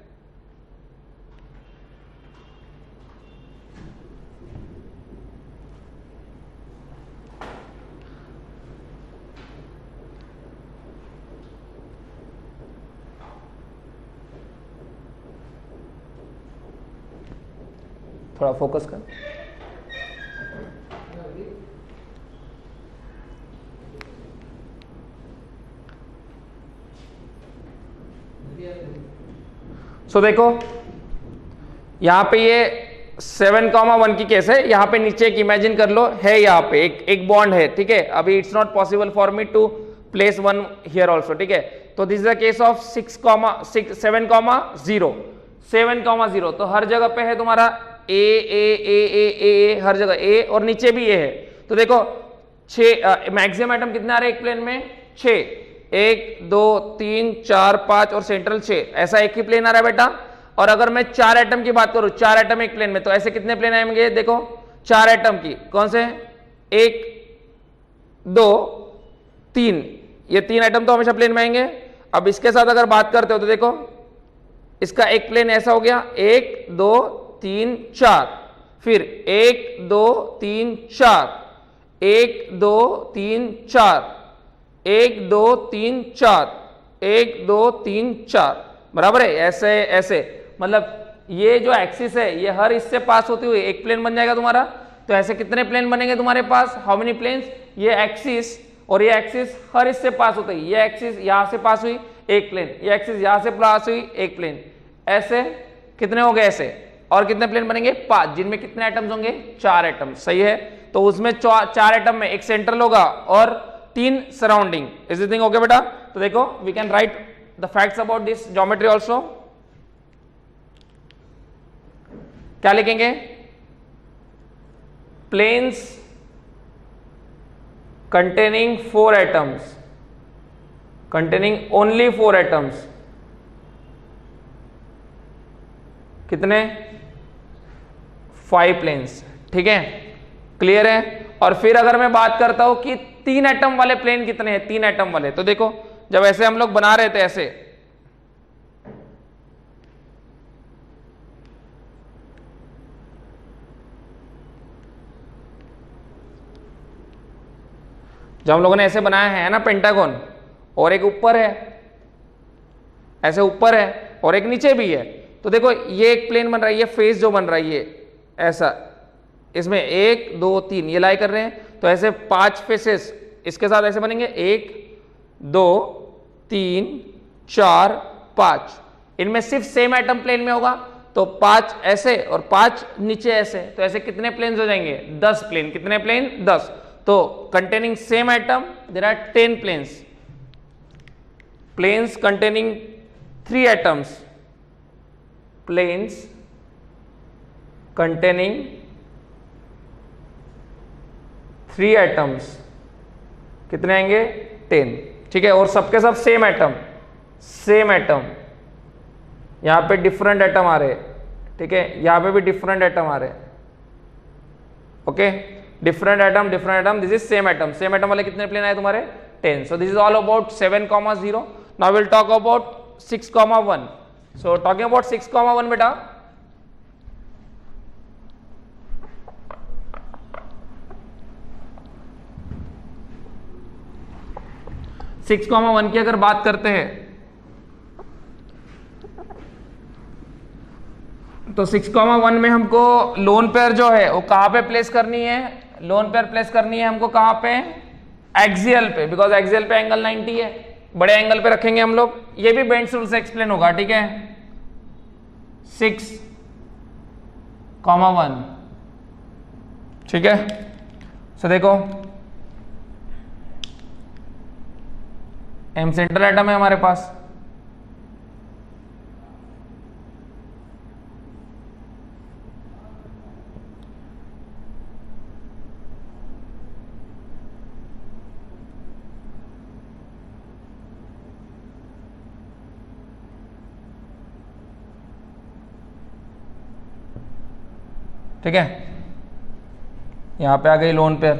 थोड़ा फोकस कर। सो देखो यहां पे ये 7,1 की केस है। यहां पे नीचे एक इमेजिन कर लो है, यहां पे एक बॉन्ड है, ठीक है। अभी it's not possible for me to place one here also, ठीक है। तो this is the case of 7,0। तो हर जगह पे है तुम्हारा ए हर जगह ए और नीचे भी ए है। तो देखो 6 मैक्सिमम एटम कितने आ रहे हैं एक प्लेन में? 6 1 2 3 4 5 और सेंट्रल 6, ऐसा एक ही प्लेन आ रहा है बेटा। और अगर मैं 4 एटम की बात करूं, 4 एटम एक प्लेन में, तो ऐसे कितने प्लेन आएंगे? देखो 4 एटम की कौन से? 1 2 3, ये 3 एटम तो हमेशा प्लेन में आएंगे। अब इसके साथ अगर बात करते हो तो देखो इसका एक प्लेन ऐसा हो गया 1 2 3 4, फिर 1 2 3 4 1 2 3 4 1 2 3 4 1 2 3 4, बराबर है। ऐसे ऐसे मतलब ये जो एक्सिस है ये हर इससे पास होती हुई एक प्लेन बन जाएगा तुम्हारा। तो ऐसे कितने प्लेन बनेंगे तुम्हारे पास? How many planes? ये एक्सिस और ये एक्सिस हर इससे पास होते ही, ये एक्सिस यहां से पास हुई एक प्लेन, ये एक्सिस यहां से पास हुई एक प्लेन, ऐसे कितने हो गए? ऐसे और कितने प्लेन बनेंगे? 5, जिनमें कितने एटम्स होंगे? 4 एटम, सही है। तो उसमें 4 एटम में एक सेंट्रल होगा और 3 surrounding. Is this thing okay बेटा? तो देखो we can write the facts about this geometry also. क्या लिखेंगे? Planes containing 4 atoms, containing only 4 atoms, कितने? 5 प्लेन्स, ठीक है, क्लियर है। और फिर अगर मैं बात करता हूं कि 3 एटम वाले प्लेन कितने हैं? 3 एटम वाले, तो देखो जब ऐसे हम लोग बना रहे थे, ऐसे जब हम लोगों ने ऐसे बनाया है ना पेंटागन, और एक ऊपर है, ऐसे ऊपर है और एक नीचे भी है, तो देखो ये एक प्लेन बन रहा है, ये फेस जो बन रहा है ये ऐसा, इसमें 1 2 3 ये लाई कर रहे हैं। तो ऐसे 5 फेसेस इसके साथ ऐसे बनेंगे, 1 2 3 4 5, इनमें सिर्फ सेम एटम प्लेन में होगा, तो 5 ऐसे और 5 नीचे ऐसे, तो ऐसे कितने प्लेन्स हो जाएंगे? 10 प्लेन। कितने प्लेन? 10। तो containing same atom there are 10 planes, planes containing 3 atoms, planes containing 3 atoms, कितने आएंगे? 10, ठीक है। और सबके सब सेम एटम, यहां पे डिफरेंट एटम आ रहे हैं, ठीक है, यहां पे भी डिफरेंट एटम आ रहे हैं, okay. Different atom, this is same atom वाले कितने प्लेन आए तुम्हारे? 10। सो this is all about 7,0। Now will talk about 6,1। So talking about 6,1 बेटा, सिक्स कॉमा 1 की अगर बात करते हैं तो 6,1 में हमको लोन पेयर जो है वो कहाँ पे प्लेस करनी है? लोन पेयर प्लेस करनी है हमको कहाँ पे? एक्सियल पे, बिकॉज एक्सियल पे एंगल 90 है, बड़े एंगल पे रखेंगे हम लोग। ये भी बेंड्स रूल से एक्सप्लेन होगा, ठीक है। 6,1, ठीक है। सो देखो एम सेंट्रल एटम है हमारे पास, ठीक है। यहां पे आ गई लोन पेयर।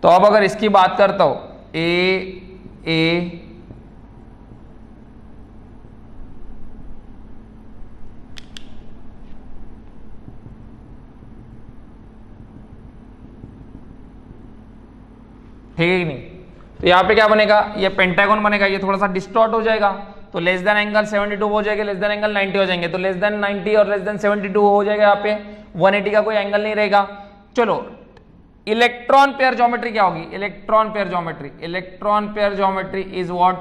तो अब अगर इसकी बात करता हूं, ए ठीक है कि नहीं? तो यहां पे क्या बनेगा? ये पेंटागन बनेगा, ये थोड़ा सा डिस्टॉर्ट हो जाएगा, तो लेस देन एंगल 72 हो जाएगा, लेस देन एंगल 90 हो जाएंगे, तो लेस देन 90 और लेस देन 72 हो जाएगा, यहाँ पे 180 का कोई एंगल नहीं रहेगा। चलो इलेक्ट्रॉन पेयर ज्योमेट्री क्या होगी? Electron pair geometry, electron pair geometry is what?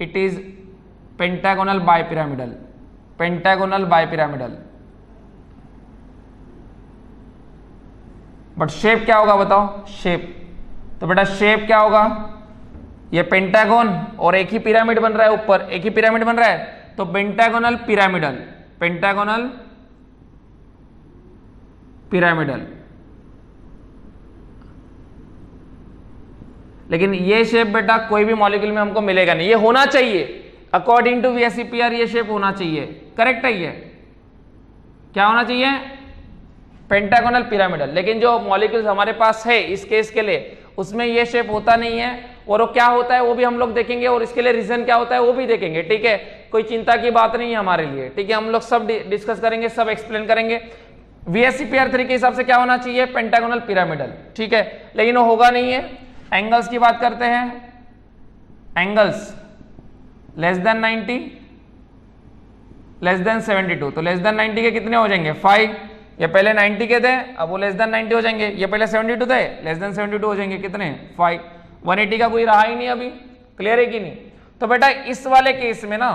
It is pentagonal bipyramidal, pentagonal bipyramidal. But shape क्या होगा बताओ? शेप, तो बेटा शेप क्या होगा? ये पेंटागन और एक ही पिरामिड बन रहा है, ऊपर एक ही पिरामिड बन रहा है, तो पेंटागोनल पिरामिडल, पेंटागोनल पिरामिडल। लेकिन ये शेप बेटा कोई भी मॉलिक्यूल में हमको मिलेगा नहीं, ये होना चाहिए अकॉर्डिंग टू VSEPR, ये शेप होना चाहिए, करेक्ट है। ये क्या होना चाहिए? Pentagonal pyramidal. लेकिन जो मॉलिक्यूल्स हमारे पास है इस केस के लिए, उसमें ये शेप होता नहीं है, और वो क्या होता है वो भी हम लोग देखेंगे, और इसके लिए रीजन क्या होता है वो भी देखेंगे, ठीक है। कोई चिंता की बात नहीं है हमारे लिए, ठीक है। हम लोग सब डिस्कस करेंगे, सब एक्सप्लेन करेंगे। VSEPR 3 के हिसाब से क्या होना चाहिए? पेंटागोनल पिरामिडल, ठीक है। लेकिन वो होगा नहीं है। एंगल्स की बात करते हैं, angles less than 90, less than 72, तो लेस देन 90 के कितने हो जाएंगे? 5। ये पहले 90 के थे, अब वो लेस देन 90 हो जाएंगे। ये पहले 72 थे, लेस देन 72 हो जाएंगे, कितने? 5। 180 का कोई रहा ही नहीं अभी, क्लियर है कि नहीं? तो बेटा इस वाले केस में ना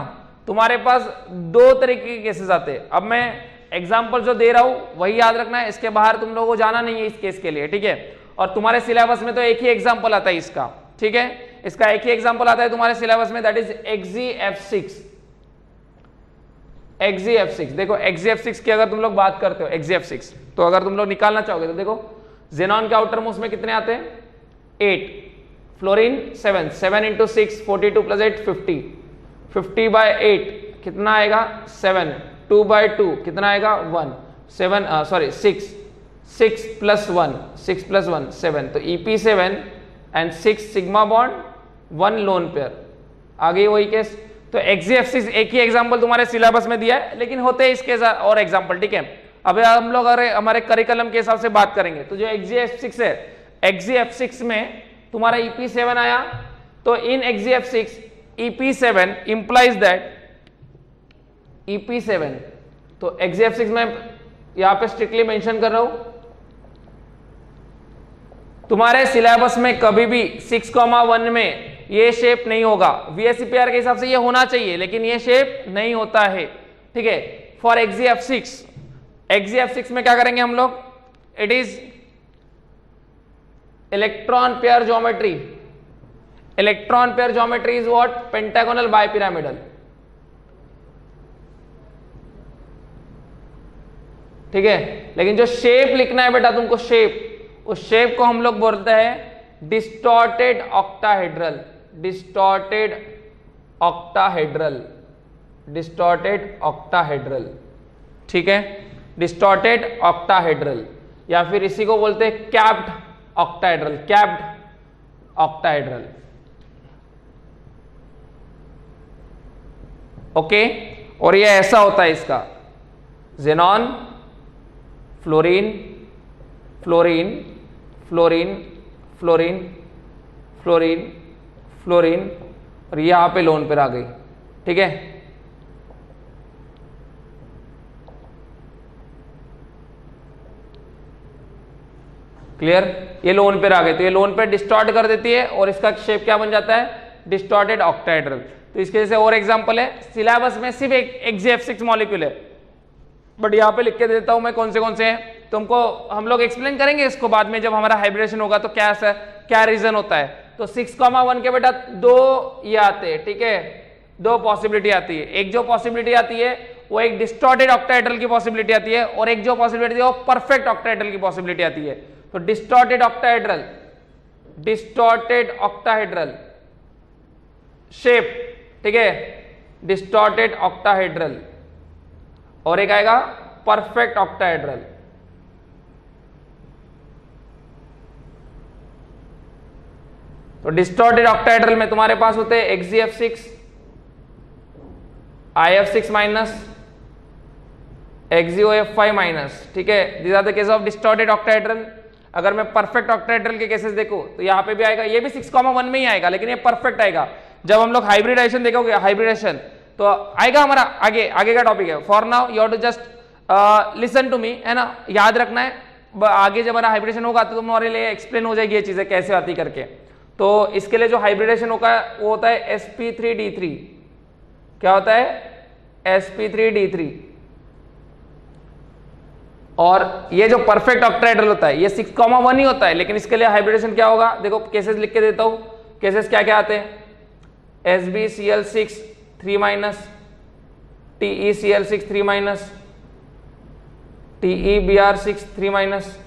तुम्हारे पास दो तरीके के केसेस आते हैं। अब मैं एग्जाम्पल जो दे रहा हूं वही याद रखना है, इसके बाहर तुम लोगों को जाना नहीं है इस केस के लिए, ठीक है। और तुम्हारे सिलेबस में तो एक ही एग्जाम्पल आता है इसका, ठीक है। इसका एक ही एग्जाम्पल आता है तुम्हारे सिलेबस में, दैट इज XeF6। XeF6 देखो, XeF6 की अगर तुम लोग बात करते हो, XeF6 तो अगर तुम लोग निकालना चाहोगे तो देखो जेनॉन के आउटर मोस्ट में कितने आते हैं? 8, फ्लोरीन 7, 7 × 6 42 + 8 50, 50/8 कितना आएगा? 7, 2/2 कितना आएगा? 1, 6, 6 + 1, 6 + 1 7, तो EP7 and 6 sigma bond 1 lone pair. आगे वही केस। तो XeF6 एक ही एग्जांपल तुम्हारे सिलेबस में दिया है, लेकिन होते हैं इसके और एग्जांपल, ठीक है। अब हम लोग हमारे करिकुलम के हिसाब से बात करेंगे, तो जो XeF6 है, XeF6 में तुम्हारा EP7 आया, तो इन XeF6 EP7 implies that EP7, तो XeF6 में यहां पे स्ट्रिक्टली मेंशन कर रहा हूं, तुम्हारे सिलेबस में कभी भी 6,1 में ये शेप नहीं होगा। VSEPR के हिसाब से ये होना चाहिए, लेकिन ये शेप नहीं होता है, ठीक है। फॉर XeF6, XeF6 में क्या करेंगे हम लोग? It is electron pair geometry. Electron pair geometry is what? Pentagonal bipyramidal, ठीक है। लेकिन जो शेप लिखना है बेटा तुमको, शेप, उस शेप को हम लोग बोलते हैं distorted octahedral, distorted octahedral, distorted octahedral, ठीक है। डिस्टॉर्टेड ऑक्टाहेड्रल, या फिर इसी को बोलते हैं capped octahedral, capped octahedral, okay. और ये ऐसा होता है इसका, xenon, fluorine, fluorine, fluorine, fluorine, fluorine, fluorine, और यहां पे लोन पर आ गई, ठीक है। क्लियर, ये लोन पेयर आ गए तो ये लोन पेयर डिस्टॉर्ट कर देती है और इसका शेप क्या बन जाता है, डिस्टॉर्टेड ऑक्टाहेड्रल। तो इसके जैसे और एग्जांपल है, सिलेबस में सिर्फ एक XgF6 मॉलिक्यूल है, बट यहाँ पे लिख के देता हूं मैं कौन से हैं, तुमको हम लोग एक्सप्लेन करेंगे इसको बाद में जब हमारा हाइब्रिडेशन होगा तो क्या रीजन होता है। तो 6,1 के बेटा दो ये आते हैं, ठीक है, दो पॉसिबिलिटी आती है। एक जो पॉसिबिलिटी आती है वो एक डिस्टॉर्टेड ऑक्टाहेड्रल की पॉसिबिलिटी आती है और एक जो पॉसिबिलिटी है वो परफेक्ट ऑक्टाहेड्रल की पॉसिबिलिटी आती है। तो डिस्टॉर्टेड ऑक्टाहेड्रल शेप, ठीक है, डिस्टॉर्टेड ऑक्टाहेड्रल, और एक आएगा परफेक्ट ऑक्टाहेड्रल। तो डिस्टॉर्टेड ऑक्टाहेड्रल में तुम्हारे पास होते हैं XgF6, IF6 माइनस, XgOF5 माइनस, ठीक है, this are the case of distorted octahedral. अगर मैं परफेक्ट ऑक्टाहेड्रल के केसेस देखूं तो यहां पे भी आएगा, ये भी 6,1 में ही आएगा, लेकिन ये परफेक्ट आएगा। जब हम लोग हाइब्रिडेशन देखोगे, हाइब्रिडेशन तो आएगा हमारा आगे का टॉपिक है। For now you have to just listen to me, है ना, याद रखना है, आगे जब हमारा हाइब्रिडेशन होगा तो तुम्हारे लिए एक्सप्लेन हो जाएगी ये चीजें कैसे आती करके। तो इसके लिए जो हाइब्रिडेशन होगा वो होता है sp3d3। क्या होता है, sp3d3। और ये जो परफेक्ट ऑक्टाहेड्रल होता है ये 6,1 ही होता है, लेकिन इसके लिए हाइब्रिडेशन क्या होगा, देखो केसेस लिख के देता हूं, केसेस क्या क्या आते हैं, SbCl6 3 minus, TeCl6 3 minus, TeBr6 3 minus,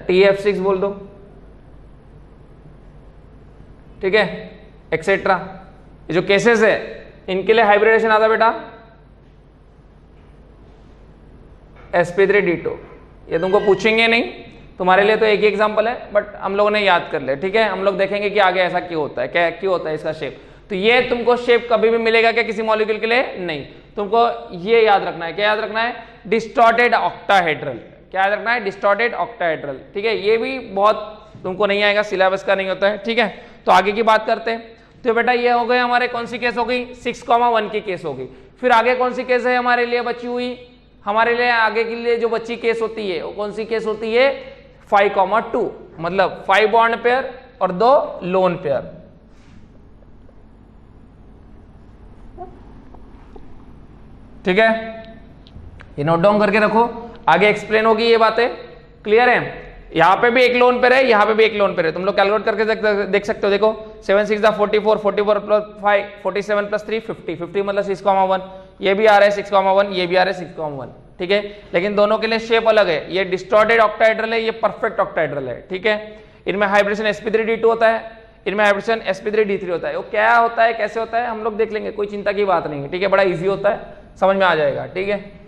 TF6 बोल दो, ठीक है, एक्सेट्रा। ये जो केसेस है इनके लिए हाइब्रिडेशन आता बेटा sp3d2। ये तुमको पूछेंगे नहीं, तुम्हारे लिए तो एक ही एग्जांपल है, बट हम लोगों ने याद कर लिया, ठीक है। हम लोग देखेंगे कि आगे ऐसा क्यों होता है, क्या क्यों होता है इसका शेप। तो ये तुमको शेप कभी भी मिलेगा क्या किसी मॉलिक्यूल के लिए, नहीं। तुमको ये याद रखना है, क्या याद रखना है, डिस्टॉर्टेड ऑक्टाहेड्रल। क्या याद रखना है, डिस्टॉर्टेड ऑक्टाहेड्रल, ठीक है। ये भी बहुत तुमको नहीं आएगा, सिलेबस का नहीं होता है, ठीक है। तो आगे की बात करते हैं। तो बेटा ये हो गए हमारे, कौन सी केस हो गई, 6,1 की केस हो गई। फिर आगे कौन सी केस है हमारे लिए बची हुई, हमारे लिए आगे के लिए जो बच्ची केस होती है वो कौन सी केस होती है, 5,2, मतलब 5 बॉन्ड पेयर और 2 लोन पेयर। ठीक है, ये नोट डाउन करके रखो, आगे एक्सप्लेन होगी ये बातें, क्लियर है। यहां पे भी एक लोन पेयर है, यहां पे भी एक लोन पेयर है, तुम लोग कैलकुलेट करके देख सकते हो। देखो 7 6 44, 44 प्लस 5 47 प्लस 3 50, 50 मतलब 6,1, ये भी आ रहा है 6,1, ये भी आ रहा है 6,1, ठीक है। लेकिन दोनों के लिए शेप अलग है, ये डिस्टॉर्टेड ऑक्टाहेड्रल है, ये परफेक्ट ऑक्टाहेड्रल है, ठीक है। इनमें हाइब्रिडेशन sp3d2 होता है, इनमें हाइब्रिडेशन sp3d3 होता है। वो क्या होता है, कैसे होता है, हम लोग देख लेंगे, कोई चिंता की बात नहीं है, ठीक है। बड़ा ईजी होता है, समझ में आ जाएगा, ठीक है।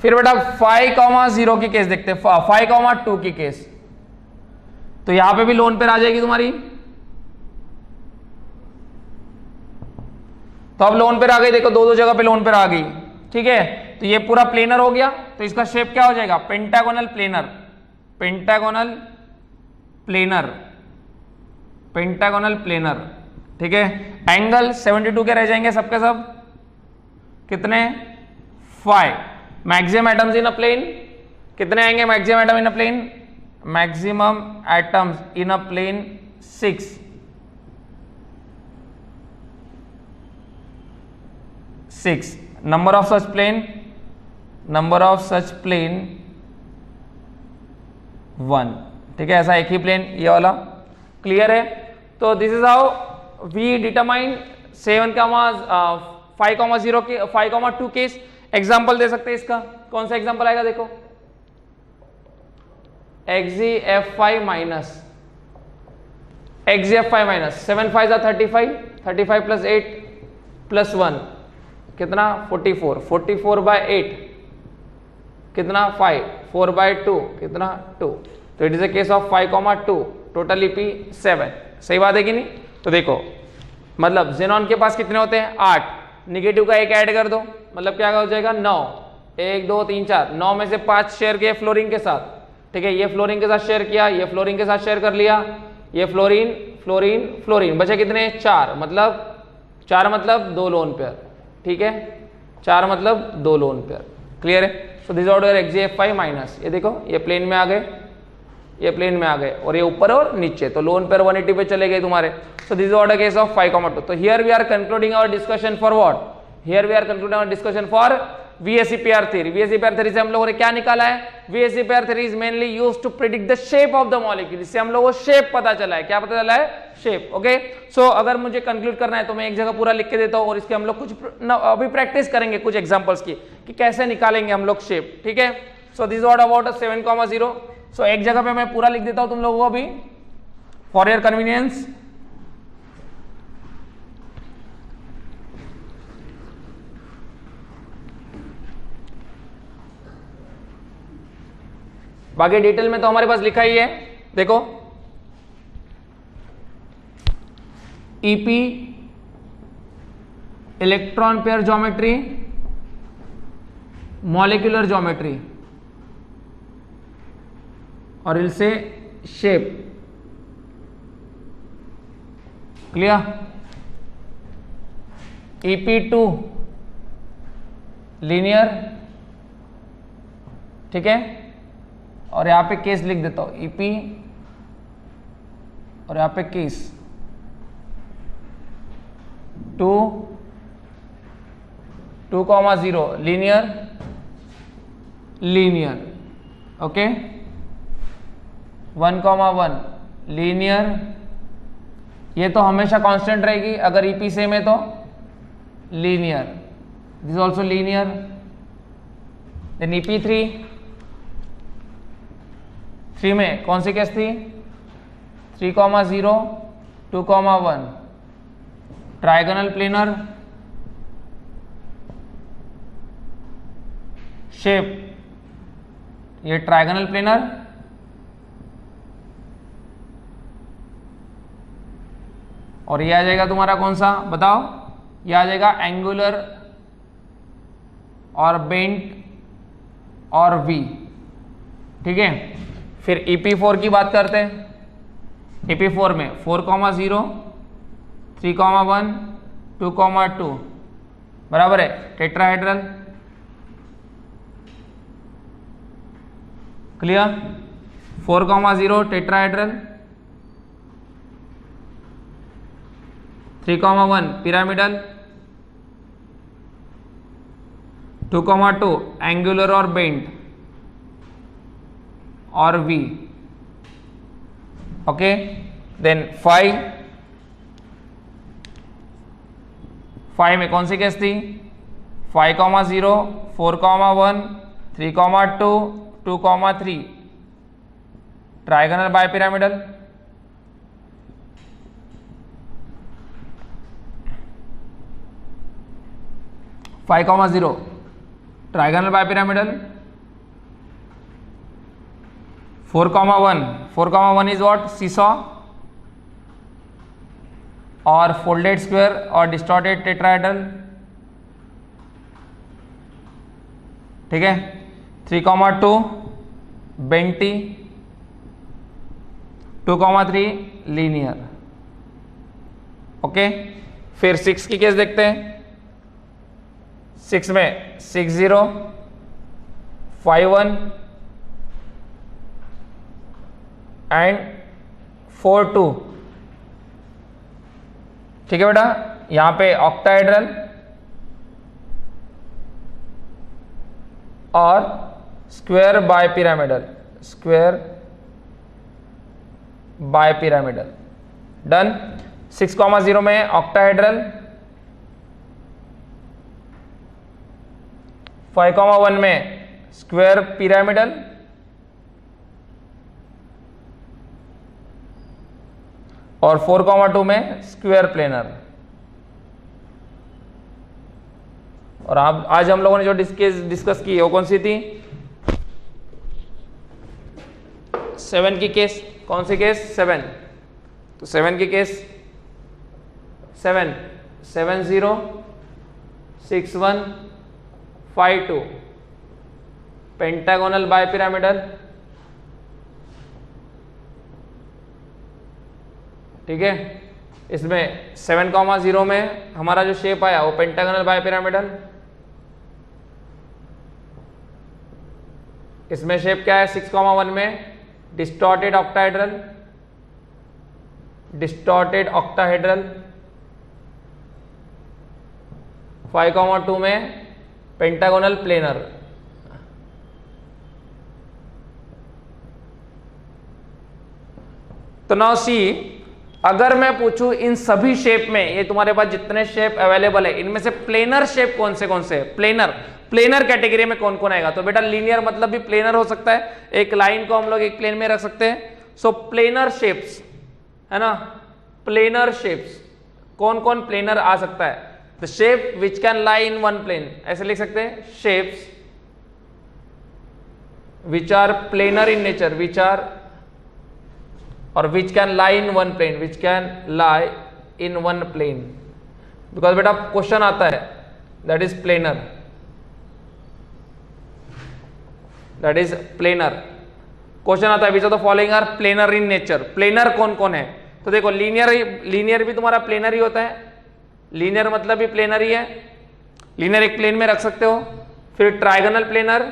फिर बेटा 5,0 की केस देखते हैं, 5,2 की केस। तो यहां पे भी लोन पेयर आ जाएगी तुम्हारी। तो अब लोन पेयर आ गई, देखो दो जगह पे लोन पेयर आ गई, ठीक है। तो ये पूरा प्लेनर हो गया, तो इसका शेप क्या हो जाएगा, pentagonal planar, pentagonal planar, pentagonal planar, ठीक है। एंगल 72 के रह जाएंगे सबके सब, कितने, 5। Maximum atoms in a plane कितने आएंगे, maximum atom in a plane, maximum atoms in a plane 6, 6। Number of such plane, number of such plane 1, ठीक है। ऐसा एक ही प्लेन ये वाला, क्लियर है। तो this is how we determine 5,0 के 5,2 केस। एग्जाम्पल दे सकते हैं इसका, कौन सा एग्जाम्पल आएगा, देखो XgF5 minus, XgF5 minus 7 5 35, 35 plus 8 plus 1 कितना, 44, 44 बाय 8 कितना, 5, 4 बाय 2 कितना, 2। तो it is a case of 5,2, total EP 7। सही बात है कि नहीं। तो देखो मतलब जेनॉन के पास कितने होते हैं, 8, निगेटिव का 1 ऐड कर दो, मतलब क्या हो जाएगा, 9, 1 2 3 4, 9 में से 5 शेयर किए फ्लोरीन के साथ, ठीक है। ये फ्लोरीन के साथ शेयर किया, ये फ्लोरीन के साथ शेयर कर लिया, ये फ्लोरीन फ्लोरीन फ्लोरीन, बचे कितने 4, मतलब 2 लोन पेयर, ठीक है 4 मतलब 2 लोन पेयर, क्लियर है। सो दिस ऑर्डर Xgf5 माइनस, ये देखो ये प्लेन में आ गए, ये प्लेन में आ गए और ये ऊपर और नीचे, तो लोन पेयर 180 पे चले गए तुम्हारे। So this order case of 5,2। तो here we are concluding our discussion for what, here we are concluding our discussion for VSE pair theory. VSE pair theory से हम लोगों ने क्या निकाला है, VSE pair theory is mainly used to predict the shape of the molecule. इससे हम लोगों को शेप पता चला है, क्या पता चला है, शेप। ओके, सो अगर मुझे कंक्लूड करना है तो मैं एक जगह पूरा लिख के देता हूं और इसके हम लोग कुछ अभी प्रैक्टिस करेंगे कुछ एग्जांपल्स की कि कैसे निकालेंगे हम लोग शेप, ठीक है। So this what about 7,0। सो एक जगह पे मैं पूरा लिख देता हूं तुम लोगों को अभी फॉर योर कन्वीनियंस। बाकी डिटेल में तो हमारे पास लिखा ही है, देखो EP electron pair geometry, molecular geometry और इनसे शेप, क्लियर। EP2 लीनियर, ठीक है, और यहां पे केस लिख देता हूं EP और यहां पे case 2,0 linear linear, okay 1,1 linear, ये तो हमेशा कांस्टेंट रहेगी, अगर EP सेम है तो linear, this also linear. Then EP3 में कौन सी केस थी, 3,0 2,1 ट्राइगोनल प्लेनर शेप, ये ट्राइगोनल प्लेनर और ये आ जाएगा तुम्हारा कौन सा बताओ, ये आ जाएगा एंगुलर और बेंट और V, ठीक है। फिर EP4 की बात करते हैं। EP4 में 4,0 3,1 2,2 बराबर है tetrahedral, clear. 4,0 tetrahedral, 3,1 pyramidal, 2,2 angular और बेंट और V, ओके। देन 5 में कौन सी केस थी, 5,0 4,1 3,2 2,3 trigonal bipyramidal, 5,0 trigonal bipyramidal, 4,1 is what, seesaw और फोल्डेड स्क्वायर और डिस्टॉर्टेड टेट्राहेड्रल, ठीक है। 3,2 बेंटी, 2,3 लीनियर, ओके। फिर 6 की केस देखते हैं। 6 में 6,0 5,1 एंड 4,2, ठीक है बेटा। यहां पे ऑक्टाहेड्रल और square bipyramidal, square bipyramidal, done. 6,0 में ऑक्टाहेड्रल, 5,1 में स्क्वायर पिरामिडल और 4,2 में स्क्वायर प्लेनर। और आज हम लोगों ने जो डिस्कस की वो कौन सी थी, 7 की केस। कौन सी केस, 7। तो 7 की केस 7 7,0 6,1 5,2 पेंटागोनल बायपिरामिडल ठीक है। इसमें 7,0 में हमारा जो शेप आया वो पेंटागोनल बाइपिरामिडल। इसमें शेप क्या है 6,1 में डिस्टॉर्टेड ऑक्टाहेड्रल, डिस्टॉर्टेड ऑक्टाहेड्रल। 5,2 में पेंटागोनल प्लेनर। तो नाउ सी, अगर मैं पूछूं इन सभी शेप में, ये तुम्हारे पास जितने शेप अवेलेबल है इनमें से प्लेनर शेप कौन से हैं? प्लेनर कैटेगरी में कौन कौन आएगा? तो बेटा लीनियर मतलब भी प्लेनर हो सकता है, एक लाइन को हम लोग एक प्लेन में रख सकते हैं। सो प्लेनर शेप्स है ना, प्लेनर शेप्स कौन कौन प्लेनर आ सकता है? The shape which can lie in one plane, ऐसे लिख सकते हैं, shapes which are planar in nature, which are और which can lie in one plane, which can lie in one plane, because बेटा क्वेश्चन आता है that is planar, that is planar question आता है which of the following are planar in nature। Planar कौन कौन है? तो देखो लीनियर भी तुम्हारा प्लेनर ही होता है, लीनियर मतलब भी प्लेनर ही है, लीनियर एक प्लेन में रख सकते हो। फिर ट्राइगोनल प्लेनर,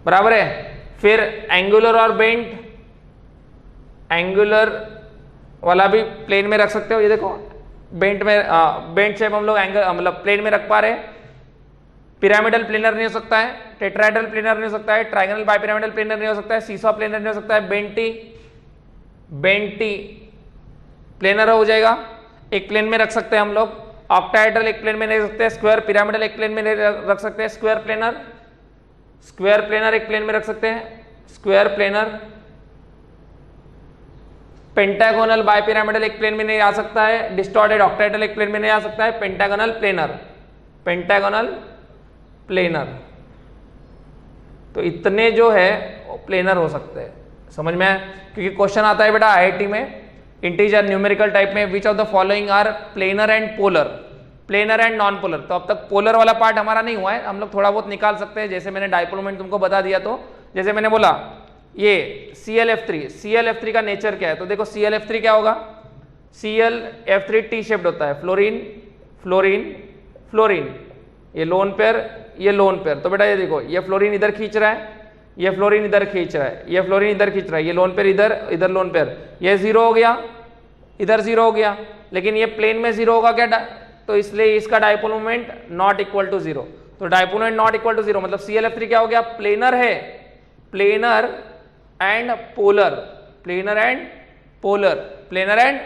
बराबर है। फिर एंगुलर और बेंट, एंगुलर वाला भी प्लेन में रख सकते हो। ये देखो बेंट में बेंट शेप हम लोग एंगल मतलब प्लेन में रख पा रहे। पिरामिडल प्लेनर नहीं हो सकता है, टेट्राहेड्रल प्लेनर नहीं हो सकता है, ट्राइगोनल बाइपिरामिडल प्लेनर नहीं हो सकता है, सीसॉ प्लेनर नहीं हो सकता है, बेंटी प्लेनर हो जाएगा, एक प्लेन में रख सकते हैं हम लोग। ऑक्टाहेड्रल एक प्लेन में नहीं रख सकते, स्क्वायर पिरामिडल एक प्लेन में नहीं रख सकते, स्क्वायर प्लेनर एक प्लेन में रख सकते हैं, स्क्वायर प्लेनर। पेंटागोनल बाइपिरामिडल एक प्लेन में नहीं आ सकता है, डिस्टॉर्टेड ऑक्टाहेड्रल एक प्लेन में नहीं आ सकता है, पेंटागोनल प्लेनर। तो इतने जो है वो प्लेनर हो सकते हैं, समझ में आया? क्योंकि क्वेश्चन आता है बेटा आईआईटी में इंटीजर न्यूमेरिकल टाइप में, which of the following are planar and polar, planar and non polar. तो अब तक पोलर वाला पार्ट हमारा नहीं हुआ है, हम लोग थोड़ा बहुत निकाल सकते हैं। जैसे मैंने डाइपोल मोमेंट तुमको बता दिया, तो जैसे मैंने बोला ये ClF3 का नेचर क्या है? तो देखो ClF3 क्या होगा, ClF3 टी शेप्ड होता है, फ्लोरीन, ये लोन पेयर, तो बेटा ये देखो ये फ्लोरीन इधर खींच रहा है, ये फ्लोरीन इधर खींच रहा है, ये फ्लोरीन इधर खींच रहा है, ये लोन पेयर इधर लोन पेयर, ये जीरो हो गया, इधर जीरो हो गया, लेकिन ये प्लेन में जीरो होगा क्या? तो इसलिए इसका dipole moment not equal to zero. तो dipole moment not equal to zero मतलब ClF3 क्या हो गया? प्लेनर है, प्लेनर एंड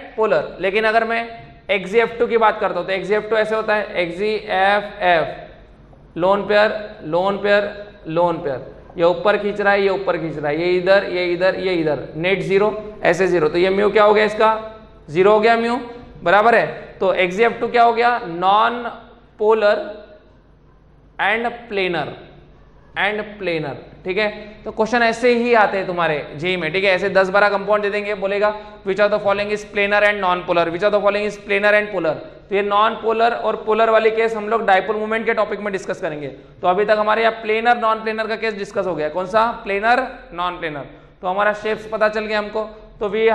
पोलर। लेकिन अगर मैं XeF2 की बात करता हूं तो XeF2 ऐसे होता है, XeFF, लोन पेयर, ये ऊपर खींच रहा है, ये ऊपर खींच रहा है, ये इधर, नेट जीरो, ऐसे जीरो। तो ये म्यू क्या हो गया? इसका जीरो हो गया म्यू, बराबर है। तो XeF2 क्या हो गया? नॉन पोलर एंड प्लेनर, ठीक है। तो क्वेश्चन ऐसे ही आते हैं तुम्हारे जेई में, ठीक है। ऐसे 10-12 कंपाउंड दे देंगे, बोलेगा which of the following is planar and non polar, which of the following is planar and polar. तो ये नॉन पोलर और पोलर वाली केस हम लोग डाइपोल मोमेंट के टॉपिक में डिस्कस करेंगे। तो अभी तक हमारे यहाँ प्लेनर नॉन प्लेनर का केस डिस्कस हो गया। कौन सा? Planar non planar. तो हमारा शेप्स पता चल गया हमको। तो we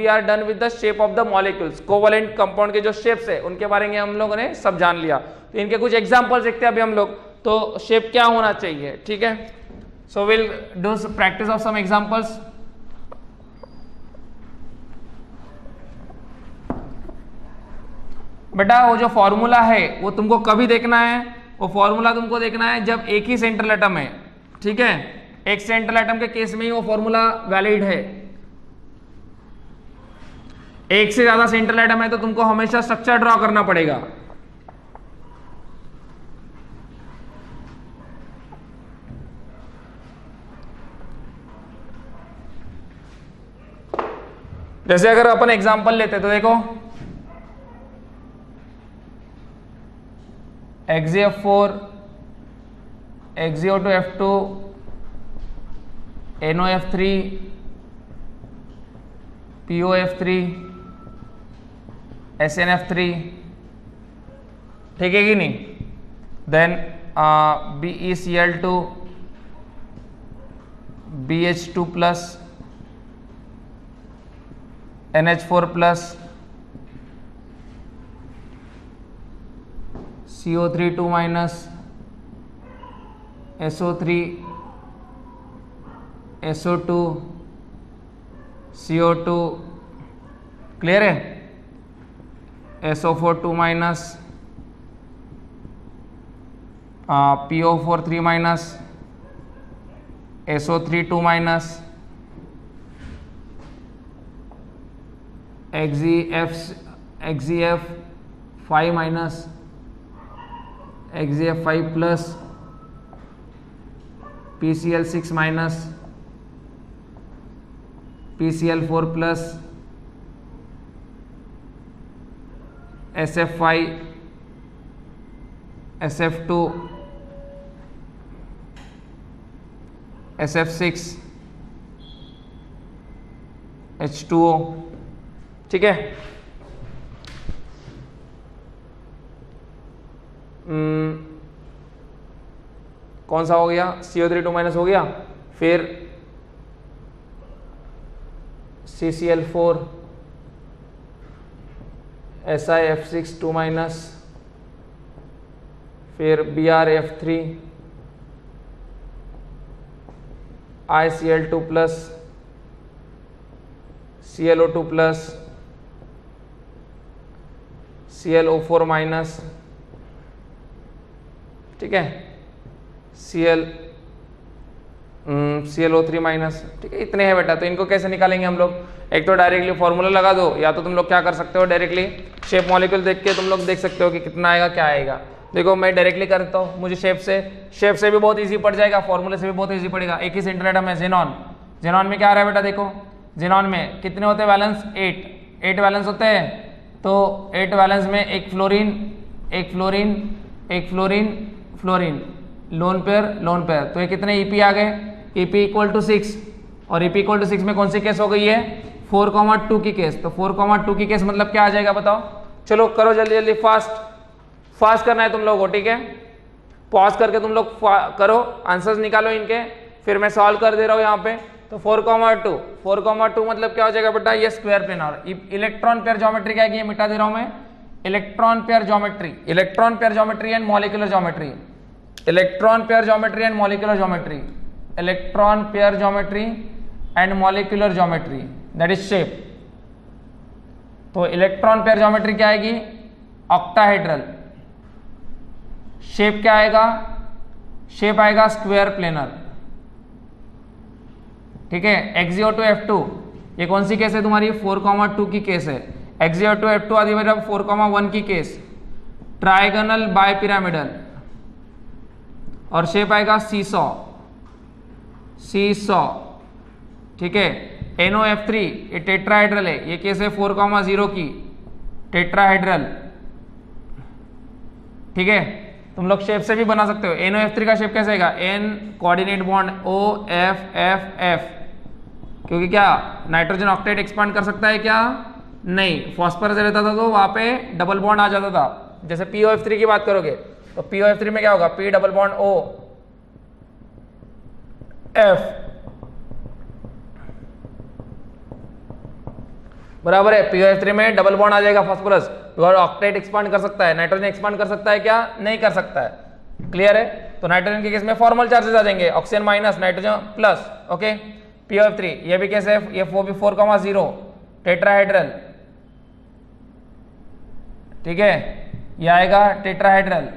are done with the shape of the molecules. Covalent compound के जो शेप्स है उनके बारे में हम लोगों ने सब जान लिया। तो इनके कुछ एग्जांपल्स देखते हैं अभी हम लोग। तो शेप क्या होना चाहिए, ठीक है। So will do practice of some examples. बेटा वो जो फॉर्मूला है वो तुमको कभी देखना है? वो फॉर्मूला तुमको देखना है जब एक ही सेंट्रल एटम है, ठीक है। एक सेंट्रल एटम के केस में ही वो फॉर्मूला वैलिड है। एक से ज्यादा सेंट्रल एटम है तो तुमको हमेशा स्ट्रक्चर ड्रॉ करना पड़ेगा। जैसे अगर अपन एग्जांपल लेते तो देखो XeF4, XeO2F2, NOF3, POF3, SNF3, ठीक है कि नहीं। Then BeCl2, BH2+, NH4 plus CO3 2 minus SO3 SO2 CO2 clear है, SO4 2 minus PO4 3 minus SO3 2 minus XeF 5 minus XeF 5 plus PCl 6 minus PCl4 plus SF5 SF2 SF6 H2O, ठीक है। कौन सा हो गया, CO3 2 माइनस हो गया, फिर CCl4 SiF6 2 माइनस, फिर BrF3 ICl2 plus ClO2 plus ClO4 minus, ठीक है, ClO3 माइनस, ठीक है। इतने हैं बेटा, तो इनको कैसे निकालेंगे हम लोग, एक तो डायरेक्टली फॉर्मूला लगा दो, या तो तुम लोग क्या कर सकते हो, डायरेक्टली शेप मॉलिक्यूल देख के तुम लोग देख सकते हो कि कितना आएगा क्या आएगा। देखो मैं डायरेक्टली करता हूँ, मुझे शेप से भी बहुत इजी पड़ जाएगा, फॉर्मूले से भी बहुत इजी पड़ेगा। एक ही सेंटर एटम है जेनॉन, जेनॉन में क्या आ रहा है बेटा, देखो जेनॉन में कितने होते हैं वैलेंस, 8 वैलेंस होते हैं, तो 8 वैलेंस में एक फ्लोरीन एक फ्लोरीन एक फ्लोरीन फ्लोरीन, लोन पेयर, तो ये कितने EP आ गए, EP इक्वल टू 6, और EP इक्वल टू 6 में कौन सी केस हो गई है, 4,2 की केस। तो 4,2 की केस मतलब क्या आ जाएगा बताओ, चलो करो जल्दी जल्दी, फास्ट करना है तुम लोगों को, ठीक है। पॉज करके तुम लोग करो, आंसर्स निकालो इनके, फिर मैं सॉल्व कर दे रहा हूँ यहाँ पे। तो 4,2 मतलब क्या हो जाएगा बेटा, ये square planar. Electron pair geometry क्या है, ये मिटा दे रहा हूँ मैं, electron pair geometry and molecular geometry, electron pair geometry and molecular geometry, electron pair geometry and molecular geometry, that is shape. तो इलेक्ट्रॉन पेयर ज्योमेट्री क्या आएगी, ऑक्टाहेड्रल। शेप क्या आएगा, शेप आएगा स्क्वायर प्लेनर, ठीक है। XeO2 F2 ये कौन सी केस है तुम्हारी, 4,2 की केस है। XeO2 F2 आदि मेरा 4,1 की केस, ट्राइगोनल बायपिरामिडल, और शेप आएगा सीसॉ, ठीक है। NOF3 ये टेट्राहेड्रल है, ये केस है 4,0 की, टेट्राहेड्रल, ठीक है। तुम लोग शेप से भी बना सकते हो। NOF3 का शेप कैसे आएगा, N कोऑर्डिनेट बॉन्ड OFFF, क्योंकि क्या नाइट्रोजन ऑक्साइड एक्सपांड कर सकता है क्या, नहीं, फॉस्फोरस रहता था तो वहां पे डबल बॉन्ड आ जाता था। जैसे POF3 की बात करोगे तो POF3 में क्या होगा, P double bond O F, बराबर है। POF3 में डबल बॉन्ड आ जाएगा फॉस्फोरस, और ऑक्साइड एक्सपांड कर सकता है, नाइट्रोजन एक्सपांड कर सकता है क्या, नहीं कर सकता है, क्लियर है। तो नाइट्रोजन के केस में फॉर्मल चार्जेस आ जाएंगे, oxygen minus nitrogen plus, okay. POF3 ये भी कैसे है, ये 4,0 टेट्राहेड्रल, ठीक है, ये आएगा टेट्राहेड्रल,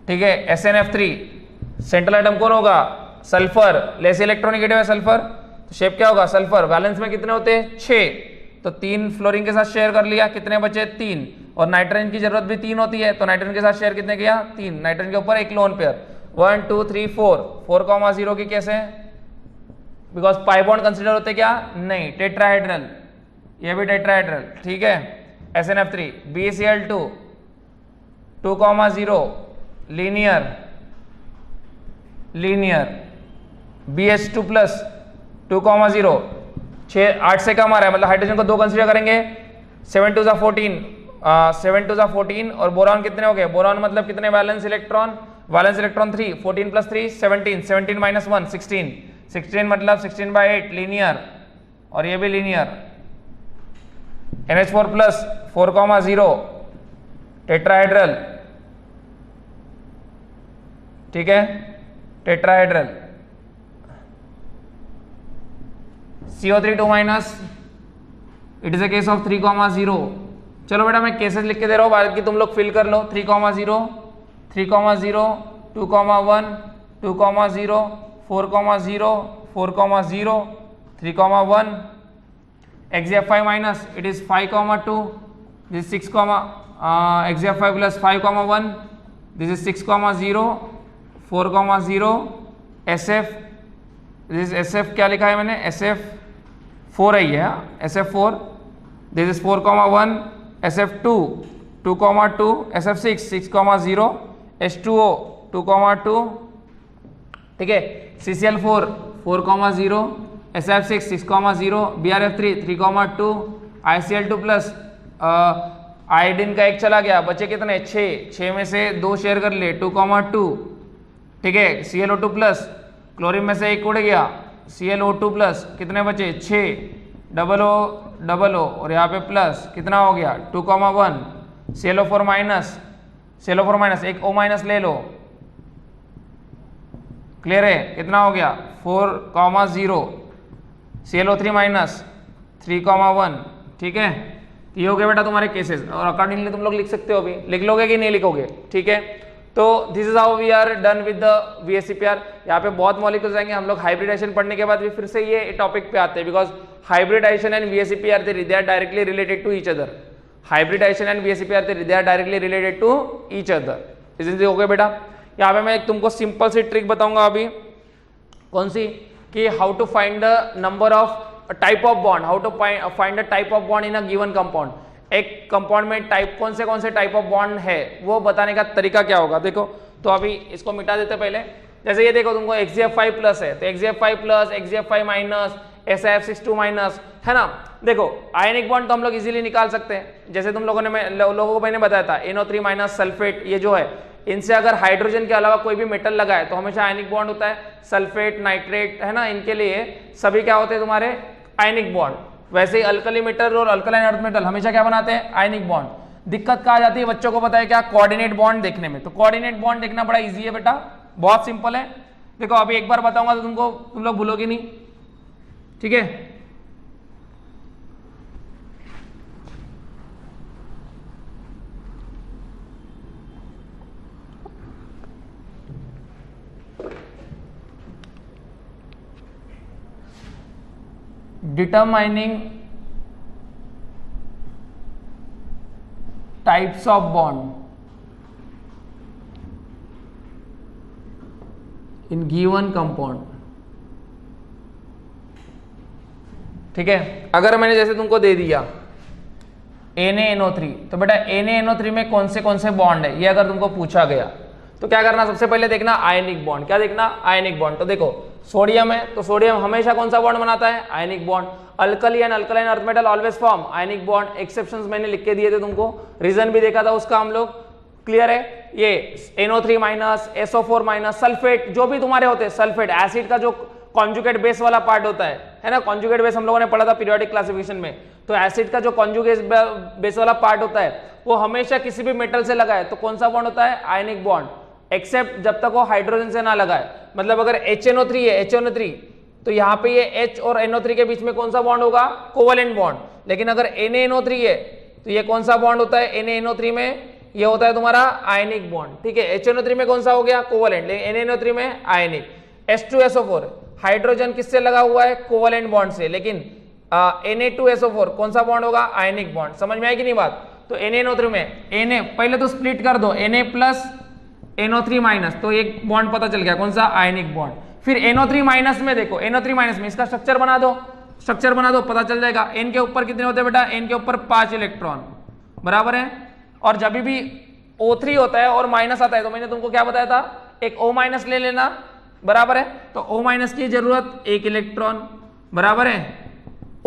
ठीक है। SNF3 सेंट्रल एटम कौन होगा, सल्फर, लेस इलेक्ट्रोनेगेटिव है सल्फर, तो शेप क्या होगा, सल्फर। वैलेंस में कितने होते हैं, 6, तो 3 फ्लोरीन के साथ शेयर कर लिया, कितने बचे, 3, और नाइट्रोजन की जरूरत भी 3 होती है, तो नाइट्रोजन के साथ शेयर कितने किया, 3, नाइट्रोजन के ऊपर एक लोन पेयर, 1 2 3 4,0 की कैसे, बिकॉज पाई बॉन्ड कंसिडर होते क्या, नहीं, टेट्राहेड्रल, ये भी टेट्राहेड्रल, ठीक है। SNF3 BCl2 2,0 linear, BH2 plus 2,0 8 से कम आ रहा है, मतलब हाइड्रोजन को 2 कंसीडर करेंगे, 7 2 जा 14, और बोरॉन कितने हो गए, बोरॉन मतलब कितने, वैलेंस इलेक्ट्रॉन 3, 14 प्लस 3 17 माइनस 1 16, 16 मतलब 16/8 लीनियर, और ये भी लीनियर। NH4 प्लस 4,0 टेट्राहेड्रल, ठीक है, tetrahedral. CO3 2 minus, it is a case of 3,0। चलो बेटा मैं केसेस लिख के दे रहा हूं, बाद की तुम लोग फिल कर लो। 3,0, 3,0, 2,1, 2,0, 4,0, 4,0, 3,1, XF5 minus, it is 5,2, this is 6, XF5 plus 5,1, this is 6,0, 4,0, SF, this is SF क्या लिखा है मैंने, SF4 है ये, SF4, this is 4,1, SF2, 2,2, SF6, 6,0, H2O 2,2, ठीक है, CCl4 4,0, SF6 6,0, BrF3 3,2, ICl2 plus iodine का एक चला गया, बचे कितने, 6 में से 2 शेयर कर लिए, 2,2, ठीक है, ClO2 प्लस, क्लोरीन में से एक उड़ गया, ClO2 प्लस, कितने बचे, 6, डबल ओ और यहाँ पे प्लस, कितना हो गया, 2,1, ClO4 माइनस, एक O माइनस ले लो, क्लियर है, कितना हो गया, 4,0, ClO3 माइनस 3,1, ठीक है। ये हो गया बेटा तुम्हारे केसेस, और अकॉर्डिंगली तुम लोग लिख सकते हो, अभी लिख लोगे कि नहीं लिखोगे, ठीक है। तो this is how we are done with the VSEPR। यहाँ पे बहुत मॉलिक्यूल्स आएंगे, हम लोग हाइब्रिडाइजेशन पढ़ने के बाद भी फिर से ये टॉपिक पे आते हैं, because hybridization and VSEPR they are directly related to each other. Hybridization and VSEPR they are directly related to each other. Is हो गया बेटा। यहाँ पे मैं एक तुमको सिंपल सी ट्रिक बताऊंगा अभी, कौन सी, कि how to find the number of type of bond, how to find the type of bond in a given compound. एक कंपाउंड में टाइप कौन से टाइप ऑफ बॉन्ड है वो बताने का तरीका क्या होगा, देखो। तो अभी इसको मिटा देते पहले। जैसे ये देखो तुमको XgF5 प्लस है, तो XgF5 plus, XgF5 minus, SiF62 minus, है ना। देखो आयनिक बॉन्ड तो हम लोग इजीली निकाल सकते हैं, जैसे तुम लोगों को मैंने बताया था, NO3 माइनस सल्फेट, ये जो है इनसे अगर हाइड्रोजन के अलावा कोई भी मेटल लगा है तो हमेशा आयनिक बॉन्ड होता है। सल्फेट, नाइट्रेट, है ना, इनके लिए सभी क्या होते हैं तुम्हारे, आयनिक बॉन्ड। वैसे ही अल्कली मेटल और अल्कलाइन अर्थ मेटल हमेशा क्या बनाते हैं, आयनिक बॉन्ड। दिक्कत कहाँ आ जाती है, बच्चों को पता है क्या, कोऑर्डिनेट बॉन्ड देखने में। तो कोऑर्डिनेट बॉन्ड देखना बड़ा इजी है बेटा, बहुत सिंपल है। देखो अभी एक बार बताऊंगा तो तुम लोग भूलोगे नहीं, ठीक है। determining types of bond in given compound, ठीक है। अगर मैंने जैसे तुमको दे दिया NaNO3, तो बेटा NaNO3 में कौन से बॉन्ड है ये अगर तुमको पूछा गया तो क्या करना, सबसे पहले देखना आयनिक बॉन्ड। क्या देखना, आयनिक बॉन्ड। तो देखो सोडियम है तो सोडियम हमेशा कौन सा बॉन्ड बनाता है, ionic bond. Alkali and alkaline earth metal always form ionic bond. Exceptions मैंने लिख के दिए थे तुमको, रीजन भी देखा था उसका हम लोग, क्लियर है। ये NO3 minus, SO4 minus, sulphate, जो भी तुम्हारे होते हैं, सल्फेट एसिड का जो कॉन्जुगेट बेस वाला पार्ट होता है ना, कॉन्जुगेट बेस हम लोगों ने पढ़ा था पीरियोडिक क्लासिफिकेशन में। तो एसिड का जो कॉन्जुगेट बेस वाला पार्ट होता है वो हमेशा किसी भी मेटल से लगा है तो कौन सा बॉन्ड होता है, आयनिक बॉन्ड। एक्सेप्ट जब तक वो हाइड्रोजन से ना लगा है, मतलब अगर HNO3 है, HNO3, तो यहाँ पे ये H और NO3 के बीच में कौन सा बॉन्ड होगा, कोवेलेंट बॉन्ड। लेकिन अगर NaNO3 है तो ये कौन सा बॉन्ड होता है, NaNO3 में ये होता है तुम्हारा आयनिक बॉन्ड, ठीक है। HNO3 में कौन सा हो गया, कोवेलेंट, लेकिन NaNO3 में आयनिक। H2SO4 हाइड्रोजन किससे लगा हुआ है, कोवेलेंट बॉन्ड से, लेकिन Na2SO4 कौन सा बॉन्ड होगा, आयनिक बॉन्ड। समझ में आई कि नहीं बात। तो NaNO3 में Na, पहले तो स्प्लिट कर दो, Na प्लस NO3 माइनस, तो एक बॉन्ड पता चल गया कौन सा, आयनिक बॉन्ड। फिर NO3 माइनस में देखो, NO3 माइनस में इसका स्ट्रक्चर बना दो, पता चल जाएगा। N के ऊपर कितने होते हैं बेटा, N के ऊपर 5 इलेक्ट्रॉन, बराबर है। और जब भी O3 होता है और माइनस आता है तो मैंने तुमको क्या बताया था, एक O माइनस ले लेना, बराबर है। तो O माइनस की जरूरत 1 इलेक्ट्रॉन, बराबर है।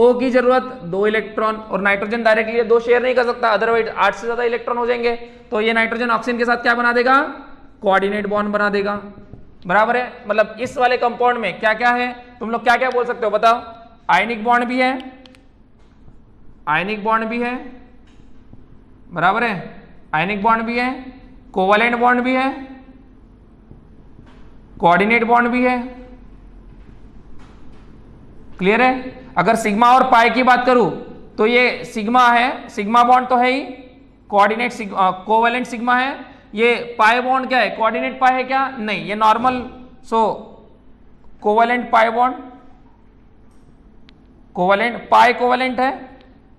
O की जरूरत 2 इलेक्ट्रॉन, और नाइट्रोजन डायरेक्टली 2 शेयर नहीं कर सकता, अदरवाइज 8 से ज्यादा इलेक्ट्रॉन हो जाएंगे। तो ये नाइट्रोजन ऑक्सीजन के साथ क्या बना देगा, कोऑर्डिनेट बॉन्ड बना देगा, बराबर है। मतलब इस वाले कंपाउंड में क्या क्या है, तुम लोग क्या क्या बोल सकते हो बताओ? आयनिक बॉन्ड भी है, आयनिक बॉन्ड भी है, बराबर है, आयनिक बॉन्ड भी है, कोवैलेंट बॉन्ड भी है, कोऑर्डिनेट बॉन्ड भी है। क्लियर है? अगर सिग्मा और पाई की बात करूं तो ये सिग्मा है, सिग्मा बॉन्ड तो है ही, कोऑर्डिनेट कोवैलेंट सिग्मा है, ये पाई बॉन्ड क्या है, कोऑर्डिनेट पाई है क्या? नहीं, ये नॉर्मल, सो कोवैलेंट पाई बॉन्ड, कोवैलेंट पाई कोवैलेंट है,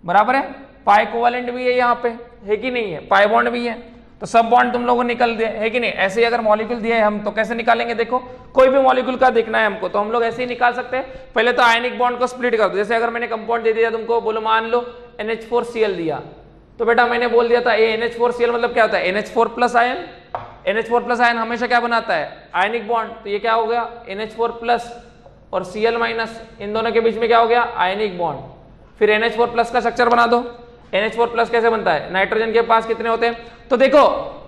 बराबर है, पाई कोवैलेंट भी है यहाँ पे, है कि नहीं है, पाई बॉन्ड भी है, तो सब बॉन्ड तुम लोगों को निकल दिए, है कि नहीं? ऐसे ही अगर मॉलिक्यूल दिए हम तो कैसे निकालेंगे? देखो कोई भी मॉलिक्यूल का देखना है हमको तो हम लोग ऐसे ही निकाल सकते हैं। पहले तो आयनिक बॉन्ड को स्प्लिट कर दो। जैसे अगर मैंने कंपाउंड दे दिया तुमको, बोलो मान लो NH4Cl दिया, तो बेटा मैंने बोल दिया था NH4Cl मतलब क्या होता है? NH4 plus ion. NH4 plus ion हमेशा क्या बनाता है? Ionic bond. तो ये क्या हो गया? NH4 प्लस और Cl माइनस, इन दोनों के बीच में क्या हो गया? Ionic bond. फिर NH4 प्लस का स्ट्रक्चर बना दो। NH4 प्लस कैसे बनता है? नाइट्रोजन के पास कितने होते हैं? तो देखो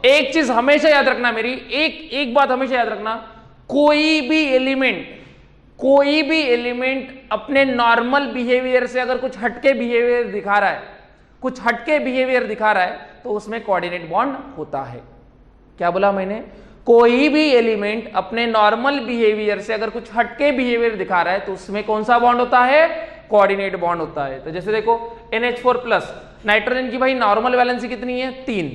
एक चीज हमेशा याद रखना, मेरी एक बात हमेशा याद रखना, कोई भी एलिमेंट अपने नॉर्मल बिहेवियर से अगर कुछ हटके बिहेवियर दिखा रहा है, कुछ हटके बिहेवियर दिखा रहा है, तो उसमें कोऑर्डिनेट बॉन्ड होता है। क्या बोला मैंने? कोई भी एलिमेंट अपने नॉर्मल बिहेवियर से अगर कुछ हटके बिहेवियर दिखा रहा है तो उसमें कौन सा बॉन्ड होता है? कोऑर्डिनेट बॉन्ड होता है। तो जैसे देखो NH4 प्लस, नाइट्रोजन की भाई नॉर्मल वैलेंसी कितनी है? 3।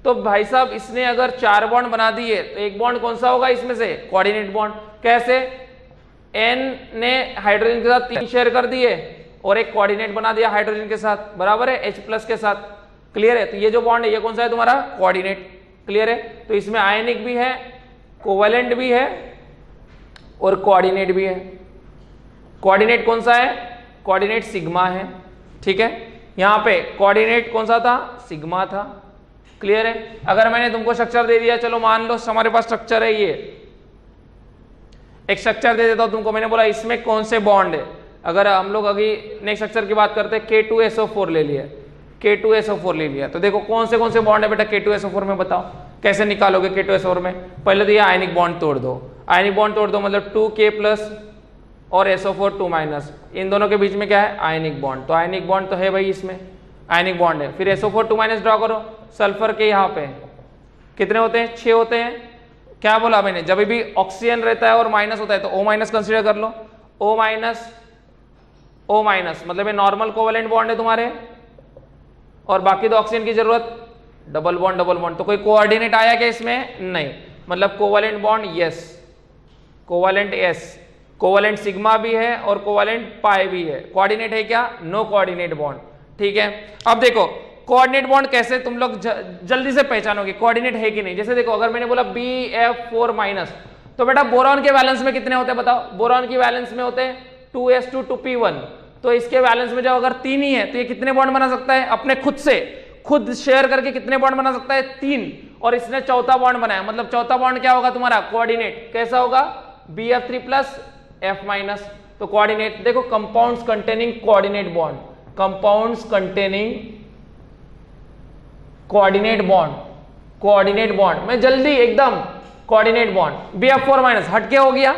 तो भाई साहब इसने अगर 4 बॉन्ड बना दिए तो एक बॉन्ड कौन सा होगा इसमें से? Coordinate bond. कैसे? N ने हाइड्रोजन के साथ 3 शेयर कर दिए और एक कोऑर्डिनेट बना दिया हाइड्रोजन के साथ, बराबर है, H प्लस के साथ। क्लियर है? तो ये जो बॉन्ड है ये कौन सा है तुम्हारा? कोऑर्डिनेट। क्लियर है? तो इसमें आयनिक भी है, कोवैलेंट भी है और कोऑर्डिनेट भी है। कोऑर्डिनेट कौन सा है? कोऑर्डिनेट सिग्मा है। ठीक है, यहां पे कोऑर्डिनेट कौन सा था? सिग्मा था। क्लियर है? अगर मैंने तुमको स्ट्रक्चर दे दिया, चलो मान लो हमारे पास स्ट्रक्चर है, ये एक स्ट्रक्चर दे देता हूं तुमको, मैंने बोला इसमें कौन से बॉन्ड है। अगर हम लोग अभी नेक्स्ट स्ट्रक्चर की बात करते हैं, K2SO4 ले लिया, K2SO4 ले लिया, तो देखो कौन से बॉन्ड है बेटा K2SO4 में, बताओ कैसे निकालोगे K2SO4 में? पहले तो ये आयनिक बॉन्ड तोड़ दो, आयनिक बॉन्ड तोड़ दो मतलब 2K प्लस और SO4 2 माइनस, इन दोनों के बीच में क्या है? Ionic bond. तो आयनिक बॉन्ड तो है भाई, इसमें आयनिक बॉन्ड है। फिर SO4 2 माइनस ड्रॉ करो, सल्फर के यहाँ पे कितने होते हैं? 6 होते हैं। क्या बोला मैंने? जब भी ऑक्सीजन रहता है और माइनस होता है तो O माइनस कंसिडर कर लो, O माइनस मतलब ये नॉर्मल कोवैलेंट बॉन्ड है तुम्हारे, और बाकी तो ऑक्सीजन की जरूरत, डबल बॉन्ड। तो कोई कोऑर्डिनेट आया क्या इसमें? नहीं, मतलब covalent bond yes, covalent yes, covalent sigma भी है और कोवैलेंट पाई भी है। कोऑर्डिनेट है क्या? No coordinate bond. ठीक है, अब देखो कोऑर्डिनेट बॉन्ड कैसे तुम लोग जल्दी से पहचानोगे कोऑर्डिनेट है कि नहीं। जैसे देखो अगर मैंने बोला BF4 माइनस, तो बेटा बोरॉन के बैलेंस में कितने होते हैं बताओ? बोरॉन की बैलेंस में होते हैं 2s2 2p1, तो इसके बैलेंस में जब अगर 3 ही है तो ये कितने बॉन्ड बना सकता है? अपने खुद शेयर करके कितने बॉन्ड बना सकता है? 3। और इसने चौथा बॉन्ड बनाया, मतलब चौथा बॉन्ड क्या होगा तुम्हारा? कोऑर्डिनेट। कैसा होगा? BF3 plus F minus. तो कोऑर्डिनेट देखो, compounds containing coordinate bond, compounds containing coordinate bond मैं जल्दी एकदम, कोऑर्डिनेट बॉन्ड। BF4 माइनस हटके हो गया,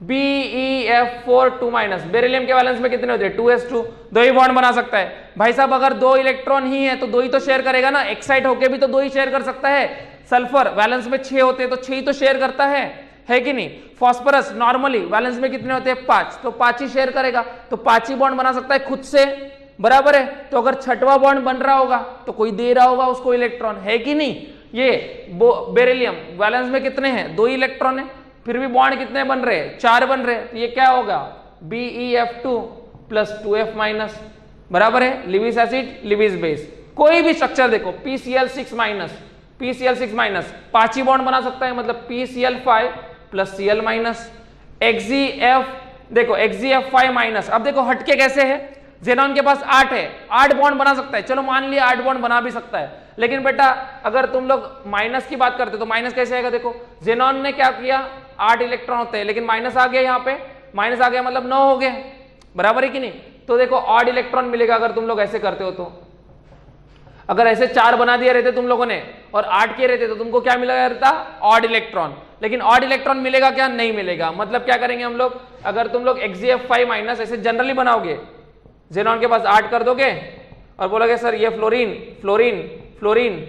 BeF4 2 माइनस, बेरिलियम के बैलेंस में कितने होते हैं? 2s2, 2 ही बॉन्ड बना सकता है भाई साहब। अगर 2 इलेक्ट्रॉन ही है तो 2 ही तो शेयर करेगा ना, एक्साइट होके भी तो 2 ही शेयर कर सकता है। सल्फर बैलेंस में 6 होते हैं तो 6 ही तो शेयर करता है कि नहीं? फास्फोरस नॉर्मली बैलेंस में कितने होते हैं? 5, तो 5 ही शेयर करेगा, तो 5 ही बॉन्ड बना सकता है खुद से, बराबर है। तो अगर छठवां बॉन्ड बन रहा होगा तो कोई दे रहा होगा उसको इलेक्ट्रॉन, है कि नहीं? ये बेरिलियम बैलेंस में कितने हैं? 2 इलेक्ट्रॉन है, फिर भी बॉन्ड कितने बन रहे हैं? 4 बन रहे हैं। तो ये क्या होगा? BeF2 प्लस 2F माइनस, बराबर है। लिविस एसिड, लिविस बेस, कोई भी स्ट्रक्चर देखो, PCl6 माइनस 5 ही बॉन्ड बना सकता है, मतलब PCl5 plus Cl minus. XeF देखो, XeF5 माइनस। अब देखो हटके कैसे है? जेनॉन के पास 8 है, 8 बॉन्ड बना सकता है, चलो मान लिया 8 बॉन्ड बना भी सकता है, लेकिन बेटा अगर तुम लोग माइनस की बात करते तो माइनस कैसे आएगा? देखो जेनॉन ने क्या किया, 8 इलेक्ट्रॉन होते हैं, लेकिन माइनस आ गया, यहाँ पे माइनस आ गया मतलब 9 हो गया, बराबर है कि नहीं? तो देखो ऑड इलेक्ट्रॉन मिलेगा अगर तुम लोग ऐसे करते हो तो। अगर ऐसे 4 बना दिए रहते तुम लोगों ने और 8 किए रहते तो तुमको क्या मिला रहता? Odd electron. लेकिन ऑड इलेक्ट्रॉन मिलेगा क्या? नहीं मिलेगा। मतलब क्या करेंगे हम लोग, अगर तुम लोग XeF5 माइनस ऐसे जनरली बनाओगे, जेनॉन के पास 8 कर दोगे और बोलोगे सर ये फ्लोरीन फ्लोरीन फ्लोरीन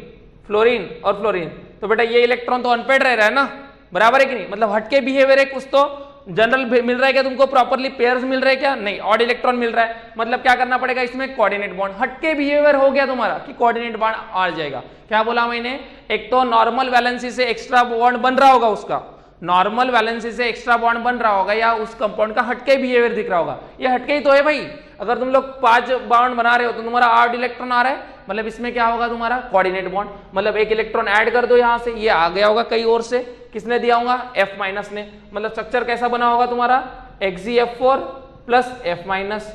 फ्लोरीन और फ्लोरीन, तो बेटा ये इलेक्ट्रॉन तो अनपेड रह रहा है ना, बराबर है कि नहीं? मतलब हटके बिहेवियर है, कुछ तो जनरल मिल रहा है क्या तुमको? प्रॉपरली पेयर्स मिल रहे हैं क्या? नहीं, ऑड इलेक्ट्रॉन मिल रहा है। मतलब क्या करना पड़ेगा इसमें? Coordinate bond. हटके बिहेवियर हो गया तुम्हारा कि कोऑर्डिनेट बॉन्ड आ जाएगा। क्या बोला मैंने? एक तो नॉर्मल वैलेंसी से एक्स्ट्रा बॉन्ड बन रहा होगा, उसका नॉर्मल वैलेंसी से एक्स्ट्रा बॉन्ड बन रहा होगा, या उस कंपाउंड का हटके बिहेवियर दिख रहा होगा। ये हटके ही तो है भाई। अगर तुम लोग 5 बॉन्ड बना रहे हो तो तुम्हारा 8 इलेक्ट्रॉन आ रहा है, मतलब इसमें क्या होगा तुम्हारा? Coordinate bond. मतलब एक इलेक्ट्रॉन ऐड कर दो यहां से, ये आ गया होगा कई और से, किसने दिया होगा? F माइनस ने। मतलब स्ट्रक्चर कैसा बना होगा तुम्हारा? XeF4 plus F minus.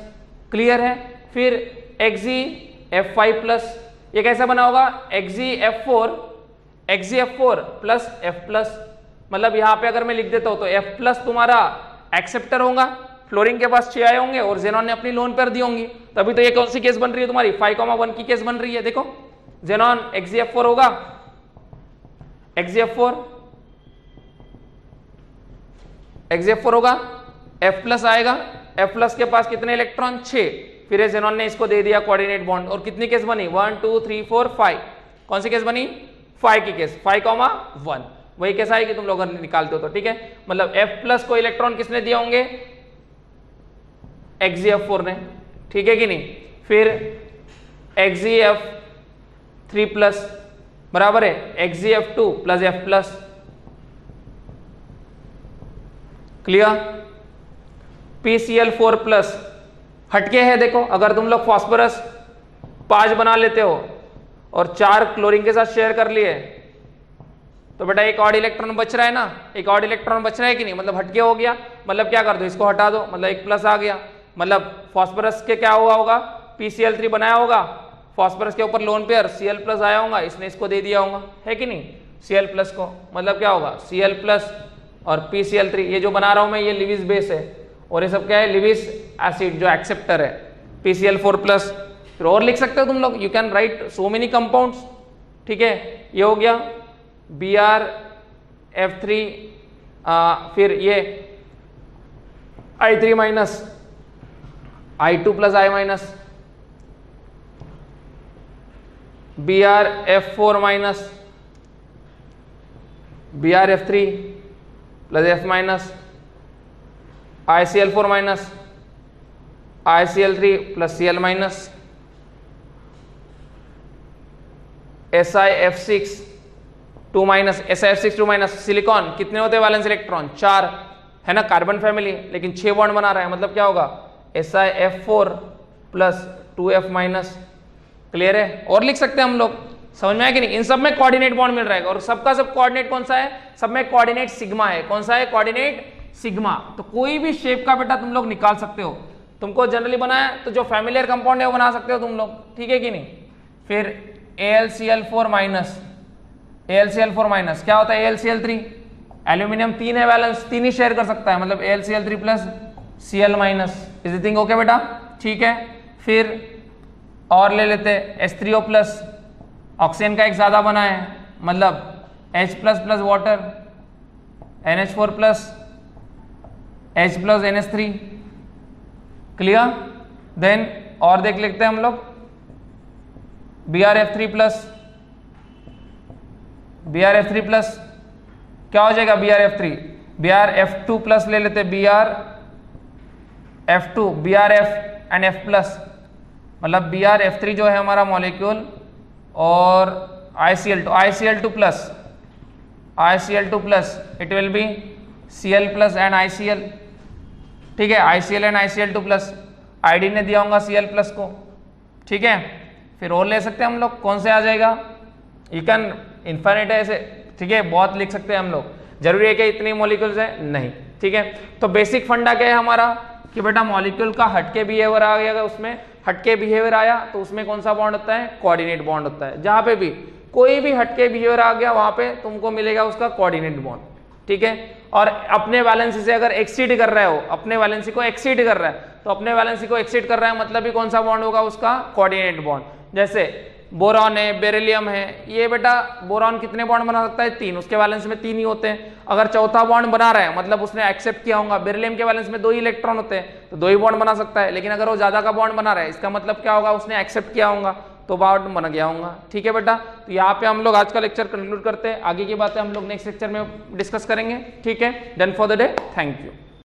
Clear है? फिर XeF5 प्लस, ये कैसा बना होगा? XeF4 plus F plus. मतलब यहां पे अगर मैं लिख देता हूं तो F प्लस तुम्हारा एक्सेप्टर होगा, फ्लोरीन के पास 6 आए होंगे और जेनॉन ने अपनी लोन पर दी होंगी, तभी तो ये कौन सी केस बन रही है तुम्हारी? 5,1 की केस बन रही है। देखो जेनॉन XeF4 होगा, XeF4 होगा, F प्लस आएगा, F प्लस के पास कितने इलेक्ट्रॉन? 6। फिर जेनॉन ने इसको दे दिया कोऑर्डिनेट बॉन्ड, और कितनी केस बनी? 1 2 3 4 5। कौन सी केस बनी? 5 की केस, 5,1। वही केस आएगी तुम लोग निकालते हो तो, ठीक है? मतलब F प्लस को इलेक्ट्रॉन किसने दिए होंगे? XeF4 ने, ठीक है कि नहीं? फिर XeF3 प्लस बराबर है XeF2 plus F plus. Clear? PCl4 plus हटके है। देखो अगर तुम लोग फास्फोरस 5 बना लेते हो और 4 क्लोरीन के साथ शेयर कर लिए तो बेटा एक ऑड इलेक्ट्रॉन बच रहा है ना, एक ऑड इलेक्ट्रॉन बच रहा है कि नहीं? मतलब हटके हो गया। मतलब क्या कर दो, इसको हटा दो, मतलब एक प्लस आ गया। मतलब फास्फोरस के क्या हुआ होगा? PCl3 बनाया होगा, फास्फोरस के ऊपर लोन पेयर Cl प्लस आया होगा, इसने इसको दे दिया होगा, है कि नहीं? Cl प्लस को, मतलब क्या होगा? Cl प्लस और PCl3। ये जो बना रहा हूं मैं ये लिविस बेस है, और ये सब क्या है? लिविस एसिड जो एक्सेप्टर है। PCl4 plus. फिर और लिख सकते हो तुम लोग, you can right so many compounds, ठीक है? ये हो गया BrF3, फिर ये I3 minus I2 plus I minus, BrF4 minus BrF3 plus F minus, ICl4 minus ICl3 plus Cl minus, SiF6 2 minus, SiF6 2 minus. Silicon कितने होते हैं वैलेंस इलेक्ट्रॉन? 4 है ना, कार्बन फैमिली, लेकिन 6 बॉन्ड बना रहा है। मतलब क्या होगा? SiF4 plus 2F minus. Clear है? और लिख सकते हैं हम लोग, समझ में आया कि नहीं? इन सब में कोऑर्डिनेट बॉन्ड मिल रहा है, और सबका सब कोऑर्डिनेट कौन सा है? सब में कोऑर्डिनेट सिग्मा है। कौन सा है? Coordinate sigma. तो कोई भी शेप का बेटा तुम लोग निकाल सकते हो। तुमको जनरली बनाया तो जो फैमिलियर कंपाउंड है वो बना सकते हो तुम लोग, ठीक है कि नहीं? फिर AlCl4 माइनस, AlCl4 माइनस क्या होता है? AlCl3, एल्यूमिनियम 3 है वैलेंस, 3 ही शेयर कर सकता है, मतलब AlCl3 plus Cl minus. Is the thing okay बेटा? ठीक है। फिर और ले लेते H3O प्लस, ऑक्सीजन का एक ज्यादा बना है, मतलब H plus plus water, NH4 plus H plus NH3। Clear? Then और देख लेते हैं हम लोग BrF3 प्लस, BrF3 प्लस क्या हो जाएगा? BrF3, BrF2 प्लस ले लेते, BrF2, BrF and F plus, मतलब BrF3 जो है हमारा मॉलिक्यूल, और ICl2 plus, ICl2 plus it will be Cl plus and ICl, ठीक है? ICl and ICl2 plus, ID ने दिया होगा Cl प्लस को, ठीक है? फिर और ले सकते हैं हम लोग, कौन से आ जाएगा? यू कैन इन्फिनिट है ऐसे, ठीक है? बहुत लिख सकते हैं हम लोग, जरूरी है कि इतनी मॉलिक्यूल्स है? नहीं, ठीक है? तो बेसिक फंडा क्या है हमारा कि बेटा मॉलिक्यूल का हटके बिहेवियर आ गया, उसमें हटके बिहेवियर आया तो उसमें कौन सा बॉन्ड होता है? कोऑर्डिनेट बॉन्ड होता है। जहां पे भी कोई भी हटके बिहेवियर आ गया वहां पे तुमको मिलेगा उसका कोऑर्डिनेट बॉन्ड, ठीक है? और अपने वैलेंसी से अगर एक्सीड कर रहे हो, अपने वैलेंसी को एक्सीड कर रहा है, तो अपने वैलेंसी को एक्सीड कर रहा है मतलब ही कौन सा बॉन्ड होगा? उसका कोऑर्डिनेट बॉन्ड। जैसे बोरॉन है, बेरिलियम है, ये बेटा बोरॉन कितने बॉन्ड बना सकता है? 3, उसके वैलेंस में 3 ही होते हैं। अगर चौथा बॉन्ड बना रहा है मतलब उसने एक्सेप्ट किया होगा, बेरिलियम के वैलेंस में 2 ही इलेक्ट्रॉन होते हैं तो 2 ही बॉन्ड बना सकता है। लेकिन अगर वो ज्यादा का बॉन्ड बना रहा है इसका मतलब क्या होगा? उसने एक्सेप्ट किया होगा तो बॉन्ड बन गया होगा। ठीक है बेटा, तो यहाँ पे हम लोग आज का लेक्चर कंक्लूड करते हैं, आगे की बातें हम लोग नेक्स्ट लेक्चर में डिस्कस करेंगे। ठीक है, done for the day, thank you.